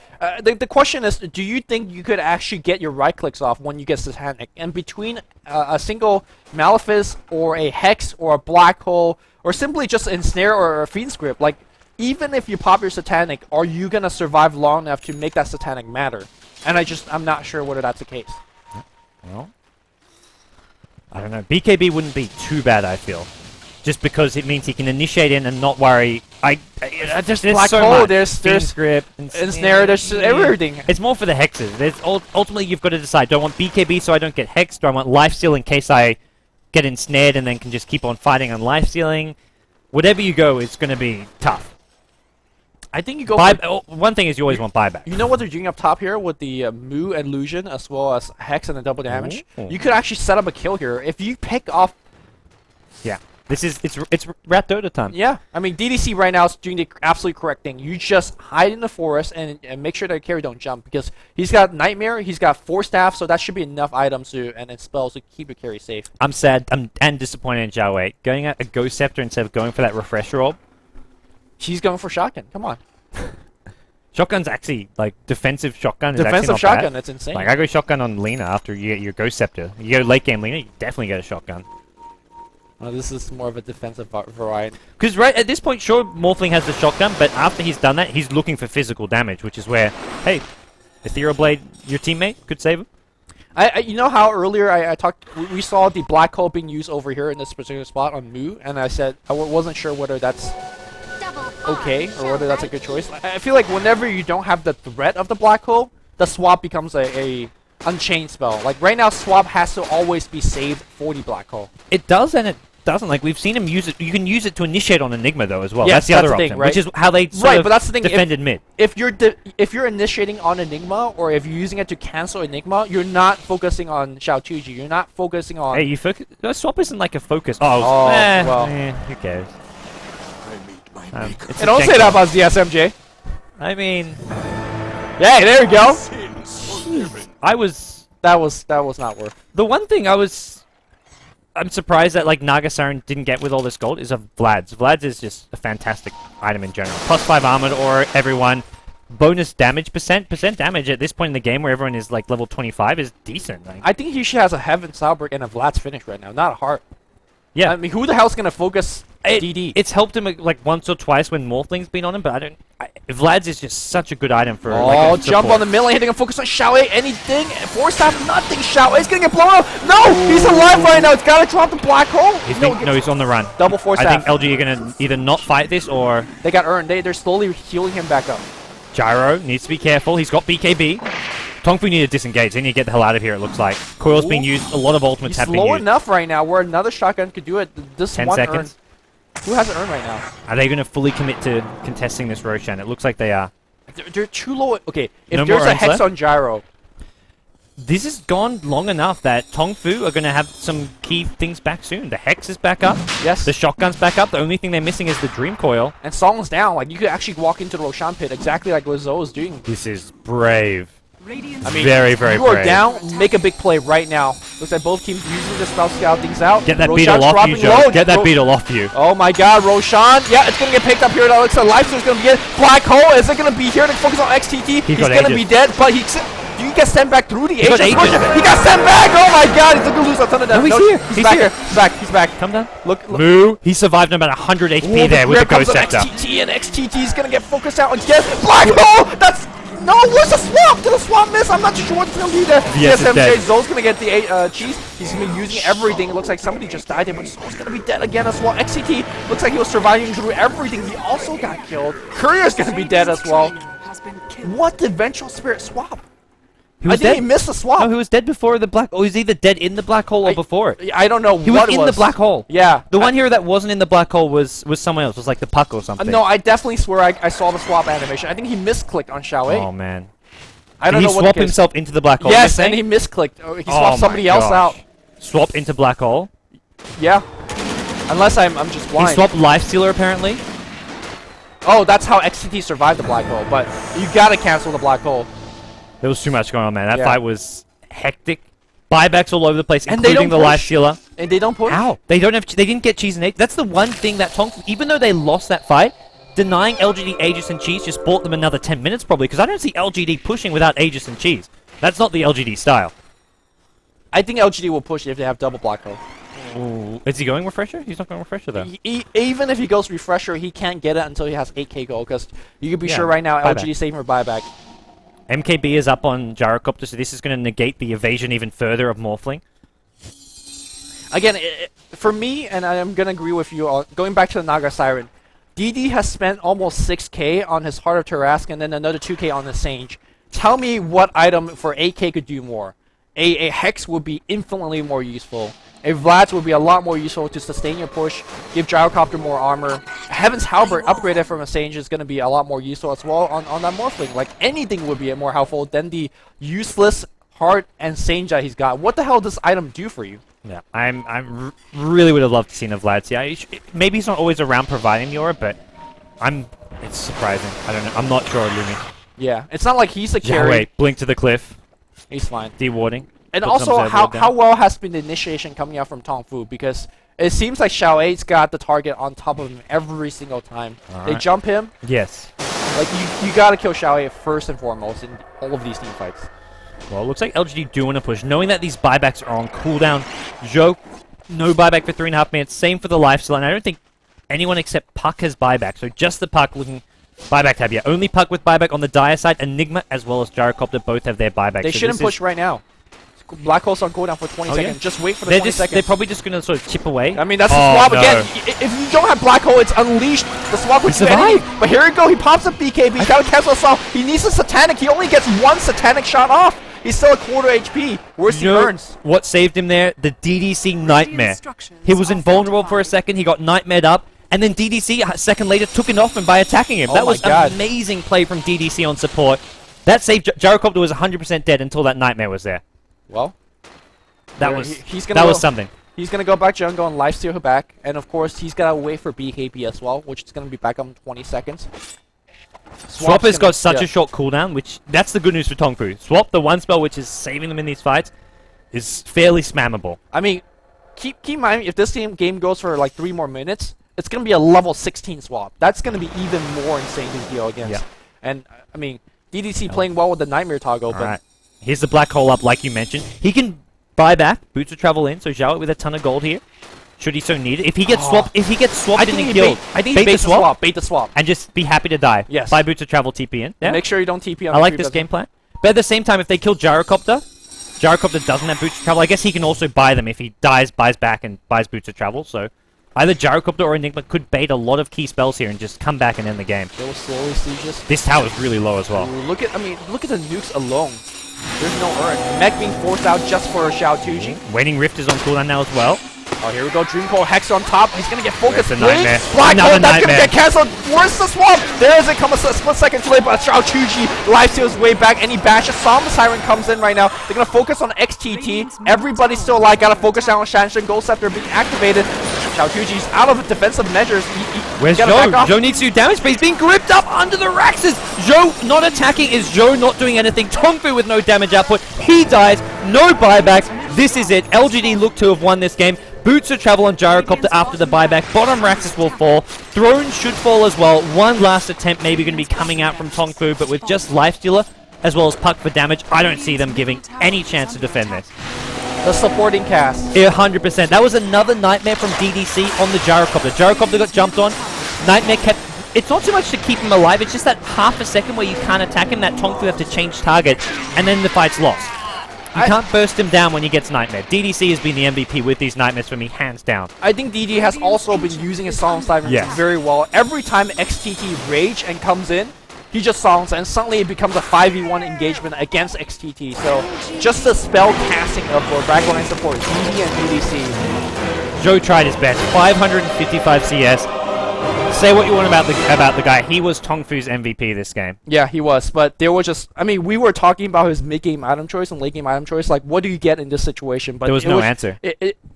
The question is, do you think you could actually get your right clicks off when you get Satanic? And between a single Malefice or a Hex or a Black Hole or simply just Ensnare or a Fiend Script, like, even if you pop your Satanic, are you going to survive long enough to make that Satanic matter? And I'm not sure whether that's the case. Well, I don't know. BKB wouldn't be too bad, I feel. Just because it means he can initiate in and not worry. There's Black so Hole, much. there's script, Ensnare, there's everything. It's more for the hexes. Ultimately, you've got to decide, do I want BKB so I don't get hexed? Do I want lifesteal in case I get ensnared and then can just keep on fighting on lifestealing? Whatever you go, it's going to be tough. I think you go for, one thing is you always want buyback. you know what they're doing up top here with the Mu and Illusion as well as Hex and the double damage? Ooh. You could actually set up a kill here. If you pick off... Yeah. It's Rat Dota time. Yeah, I mean, DDC right now is doing the absolutely correct thing. You just hide in the forest and make sure that the carry don't jump, because he's got Nightmare, he's got 4 staff, so that should be enough items and spells to keep your carry safe. I'm sad and disappointed in Xiao 8. Going at a Ghost Scepter instead of going for that Refresher Orb. She's going for shotgun. Come on. Shotgun's actually, like, defensive shotgun is actually Defensive not shotgun, bad. that's insane. Like, I go shotgun on Lena after you get your Ghost Scepter. You go late game Lena, you definitely get a shotgun. This is more of a defensive variety. Because right at this point, sure, Morphling has the shotgun, but after he's done that, he's looking for physical damage, which is where, hey, Ethereal Blade, your teammate, could save him. You know how earlier I talked, we saw the Black Hole being used over here in this particular spot on Mu, and I said I wasn't sure whether that's okay or whether that's a good choice. I feel like whenever you don't have the threat of the Black Hole, the swap becomes a unchained spell. Like right now, swap has to always be saved for the Black Hole. It does and it doesn't. Like, we've seen him use it. You can use it to initiate on Enigma, though, as well. Yes, That's the that's other the thing, option, right? which is how they sort Right, of but that's the thing, defended mid. If you're initiating on Enigma, or if you're using it to cancel Enigma, you're not focusing on Xiaotuji. You're not focusing on... Hey, you focus. Swap isn't like a focus. Oh, well. Who cares? And don't say that about ZSMJ. I mean, Yeah, there we go. That was not worth. The one thing I'm surprised that like Nagasaran didn't get with all this gold is of Vlad's. Vlad's is just a fantastic item in general. +5 armored or everyone. Bonus damage percent damage at this point in the game where everyone is like level 25 is decent. Like, I think he should has a Heaven Salberg and a Vlad's finish right now, not a Heart. yeah, I mean, who the hell's gonna focus DD? it's helped him like once or twice when Morphling's been on him, but Vlad's is just such a good item for. Oh, like, a jump support. on the middle lane, hitting a focus on Xiao 8, anything. 4 staff, nothing. Xiao 8's gonna get blown up. No, he's alive right now. It's gotta drop the Black Hole. He's on the run. Double 4 I staff. think LG are gonna either not fight this or They got earned. They're slowly healing him back up. Gyro needs to be careful. He's got BKB. TongFu need to disengage. They need to get the hell out of here, it looks like. Coil's being used. A lot of ultimates He's have been low used. enough right now where another shotgun could do it. This 10 one seconds. earn. Who has it earned right now? Are they going to fully commit to contesting this Roshan? It looks like they are. They're too low. Okay, if No there's more a earns Hex left? on Gyro, This has gone long enough that TongFu are going to have some key things back soon. The Hex is back up. yes, The shotgun's back up. The only thing they're missing is the Dream Coil. and Song's down. Like you could actually walk into the Roshan pit exactly like what Zoe is doing. This is brave. Radiant's I mean, Very, very you are brave. down. Make a big play right now. Looks like both teams using the spell to scout things out. Get that Roshan's beetle off you, dropping Joe. low. Get that beetle off you. Oh my God, Roshan! Yeah, it's gonna get picked up here. That looks like Lifesteal's gonna be it. Black Hole is it gonna be here to focus on XTT? He's got gonna ages. be dead, but he. Do you get sent back through the He got Aegis? Aegis. He got sent back! Oh my god, he's gonna lose a ton of damage. No, he's here. He's back here. He's back. He's back. Come down. Look. Moo. He survived about 100 HP there with the Ghost Scepter. XTT, and XTT is gonna get focused out again. Black hole! That's... No, where's the swap? Did the swap miss? I'm not too sure what's gonna be there. Yes, it's dead. Zoe's gonna get the cheese. He's gonna be using everything. It looks like somebody just died there, but Zoe's gonna be dead again as well. XCT looks like he was surviving through everything. He also got killed. Courier's gonna be dead as well. What did Vengeful Spirit swap? He was I think dead. he missed the swap. No, he was dead before the black. Oh, he was either dead in the black hole or before it. I don't know He what was it in the black hole. Yeah. The one here that wasn't in the black hole was someone else. It was like the puck or something. No, I definitely swear I saw the swap animation. I think he misclicked on Xiao. Oh man. I don't Did know he what swap the case- himself into the black hole? Yes, and he misclicked. Oh, he swapped somebody else out. Swap into black hole. Yeah. Unless I'm just blind. He swapped Lifestealer apparently. Oh, that's how XCT survived the black hole, but you gotta cancel the black hole. There was too much going on, man. That Yeah. fight was hectic. Buybacks all over the place, And they including the don't life push. stealer. And they don't push? How? They don't have. They didn't get cheese and egg. That's the one thing that TongFu, even though they lost that fight, denying LGD Aegis and cheese just bought them another 10 minutes probably. Because I don't see LGD pushing without Aegis and cheese. That's not the LGD style. I think LGD will push if they have double black hole. Ooh. Is he going refresher? He's not going refresher though. Even if he goes refresher, he can't get it until he has 8k gold, because you can be Yeah, sure right now buyback. LGD is saving for buyback. MKB is up on Gyrocopter, so this is going to negate the evasion even further of Morphling. Again, for me, and I'm going to agree with you, going back to the Naga Siren, DD has spent almost 6k on his Heart of Tarrasque and then another 2k on the Sage. Tell me what item for 8k could do more. A Hex would be infinitely more useful. A Vlad's would be a lot more useful to sustain your push, give Gyrocopter more armor. Heaven's Halberd upgraded from a Sage is going to be a lot more useful as well on that Morphling. Like, anything would be more helpful than the useless Heart and Sage that he's got. What the hell does this item do for you? Yeah, really would have loved to see a Vlad. Yeah, maybe he's not always around providing the aura, but it's surprising. I don't know. I'm not sure, Lumi. Yeah, it's not like he's a Yeah, carry. wait, blink to the cliff. He's fine. Dewarding. And Put also, some Zed how well has been the initiation coming out from TongFu? Because it seems like Xiao's got the target on top of him every single time. They Alright. jump him. Yes. Like, you gotta kill Xiao first and foremost in all of these team fights. Well, it looks like LGD do want to push. Knowing that these buybacks are on cooldown, Zhou, no buyback for 3.5 minutes. Same for the lifesteal, and I don't think anyone except Puck has buyback. So just the Puck looking buyback tab. Yeah, only Puck with buyback on the dire side. Enigma as well as Gyrocopter both have their buyback. They so shouldn't push right now. Black Hole's on cooldown for 20 seconds. Yeah? Just wait for the 20 seconds. They're probably just going to sort of chip away. I mean, that's the Oh, swap no. again. If you don't have Black Hole, it's unleashed. The swap would do survived. anything. But here we go. He pops up BKB. He's got to cancel assault. He needs a Satanic. He only gets one Satanic shot off. He's still a quarter HP. Worse he You know burns. what saved him there? The DDC Nightmare. He was invulnerable for a second. He got Nightmared up. And then DDC, a second later, took it off him by attacking him. Oh That my was God. amazing play from DDC on support. That saved... Gyrocopter was 100% dead until that Nightmare was there. Well, That Yeah, was he's gonna that go- was something. he's going to go back jungle and lifesteal her back. And of course, he's got to wait for BKB as well, which is going to be back on 20 seconds. Swap has got such yeah. a short cooldown, which... That's the good news for TongFu. Swap, the one spell which is saving them in these fights, is fairly spammable. I mean, keep in mind, if this game goes for like 3 more minutes, it's going to be a level 16 swap. That's going to be even more insane to deal against. Yeah. And, I mean, DDC playing well with the Nightmare toggle, but Alright. Here's the black hole up, like you mentioned. He can buy back, Boots of Travel in, so Zhao with a ton of gold here. Should he so need it. If he gets swapped, I and think then he killed, I think he bait the swap. Bait the swap. and just be happy to die. Yes. Buy Boots of Travel TP in. Yeah. Make sure you don't TP on I the like creep this as game plan. But at the same time, if they kill Gyrocopter doesn't have Boots of Travel. I guess he can also buy them if he dies, buys back, and buys Boots of Travel. So either Gyrocopter or Enigma could bait a lot of key spells here and just come back and end the game. They will slowly siege this. This tower's really low as well. Ooh, look at the nukes alone. There's no urn. Mech being forced out just for Xiaotuji. Waning Rift is on cooldown now as well. Oh, here we go. Dreamcore Hex on top. He's gonna get focused. There's a nightmare. Black Another Hole, that's nightmare. gonna get cancelled. Where's the swap? There is it. Come a split second too late, but Xiaotuji lifesteals way back, and he bashes. Somber Siren comes in right now. They're gonna focus on XTT. Everybody's still alive. Gotta focus down on Shanshin. Gold Scepter being activated. Xiaotuji's out of defensive measures. Where's gotta back Zhou? off. Zhou needs to do damage, but he's being gripped up under the Raxes. Zhou not attacking. Is Zhou not doing anything? TongFu with no damage output. He dies. No buybacks. This is it. LGD look to have won this game. Boots of Travel on Gyrocopter after the buyback. Bottom Raxes will fall. Throne should fall as well. One last attempt maybe going to be coming out from TongFu, but with just Lifestealer, as well as Puck for damage. I don't see them giving any chance to defend this. The supporting cast. Yeah, 100%. That was another nightmare from DDC on the gyrocopter. Gyrocopter got jumped on. Nightmare kept... It's not so much to keep him alive, it's just that half a second where you can't attack him, that TongFu have to change target, and then the fight's lost. You can't burst him down when he gets Nightmare. DDC has been the MVP with these Nightmares for me, hands down. I think DD has also been using his Song Sirens very well. Every time XTT rage and comes in, he just songs, and suddenly it becomes a 5v1 engagement against XTT. So just the spell casting of backline support, DD and DDC. Joe tried his best. 555 CS. Say what you want about the guy. He was TongFu's MVP this game. Yeah, he was. But there was just... I mean, we were talking about his mid-game item choice and late-game item choice. Like, what do you get in this situation? But there was no answer.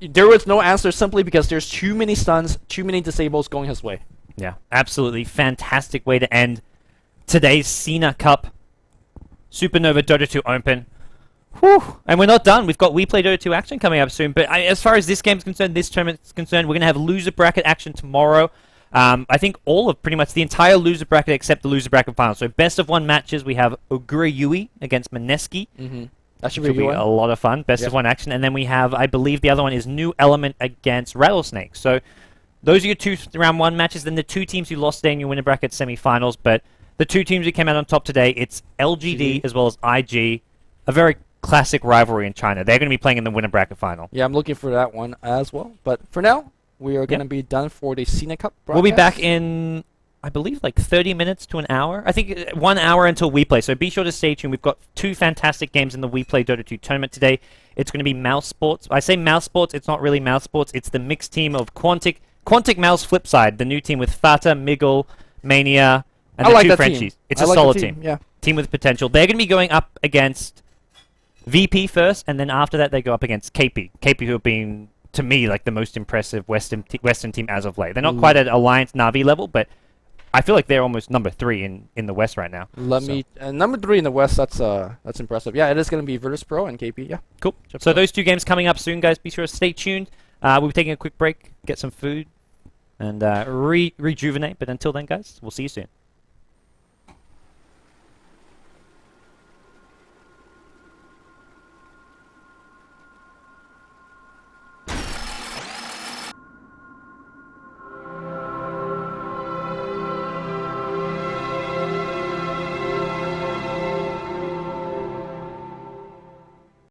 There was no answer simply because there's too many stuns, too many disables going his way. Yeah, absolutely. Fantastic way to end today's Sinacup Supernova Dota 2 Open. Whew. And we're not done. We've got We Play Dota 2 action coming up soon. But as far as this game's concerned, this tournament's concerned, we're going to have loser bracket action tomorrow. I think pretty much the entire loser bracket except the loser bracket final. So best of one matches, we have Ogura Yui against Mineski. That should be a lot of fun. Best of one action. And then we have, I believe the other one is New Element against Rattlesnake. So those are your two round one matches. Then the two teams who lost today in your winner bracket semifinals. But the two teams who came out on top today, it's LGD as well as IG. A very classic rivalry in China. They're going to be playing in the winner bracket final. Yeah, I'm looking for that one as well. But for now, we are going to be done for the Sinacup broadcast. We'll be back in, I believe, like 30 minutes to an hour. I think 1 hour until We Play. So be sure to stay tuned. We've got two fantastic games in the We Play Dota 2 tournament today. It's going to be Mouse Sports. I say Mouse Sports. It's not really Mouse Sports. It's the mixed team of Quantic Mouse Flipside, the new team with Fata, Miggle, Mania, and the two Frenchies. Team. It's a solid team. Yeah. Team with potential. They're going to be going up against VP first, and then after that they go up against KP. KP who have been, to me, like the most impressive Western team as of late. They're not quite at Alliance Na'Vi level, but I feel like they're almost number 3 in the West right now. Number 3 in the West. That's impressive. Yeah, it is going to be Virtus Pro and KP. Yeah, cool. So those two games coming up soon, guys. Be sure to stay tuned. We'll be taking a quick break, get some food, and rejuvenate. But until then, guys, we'll see you soon.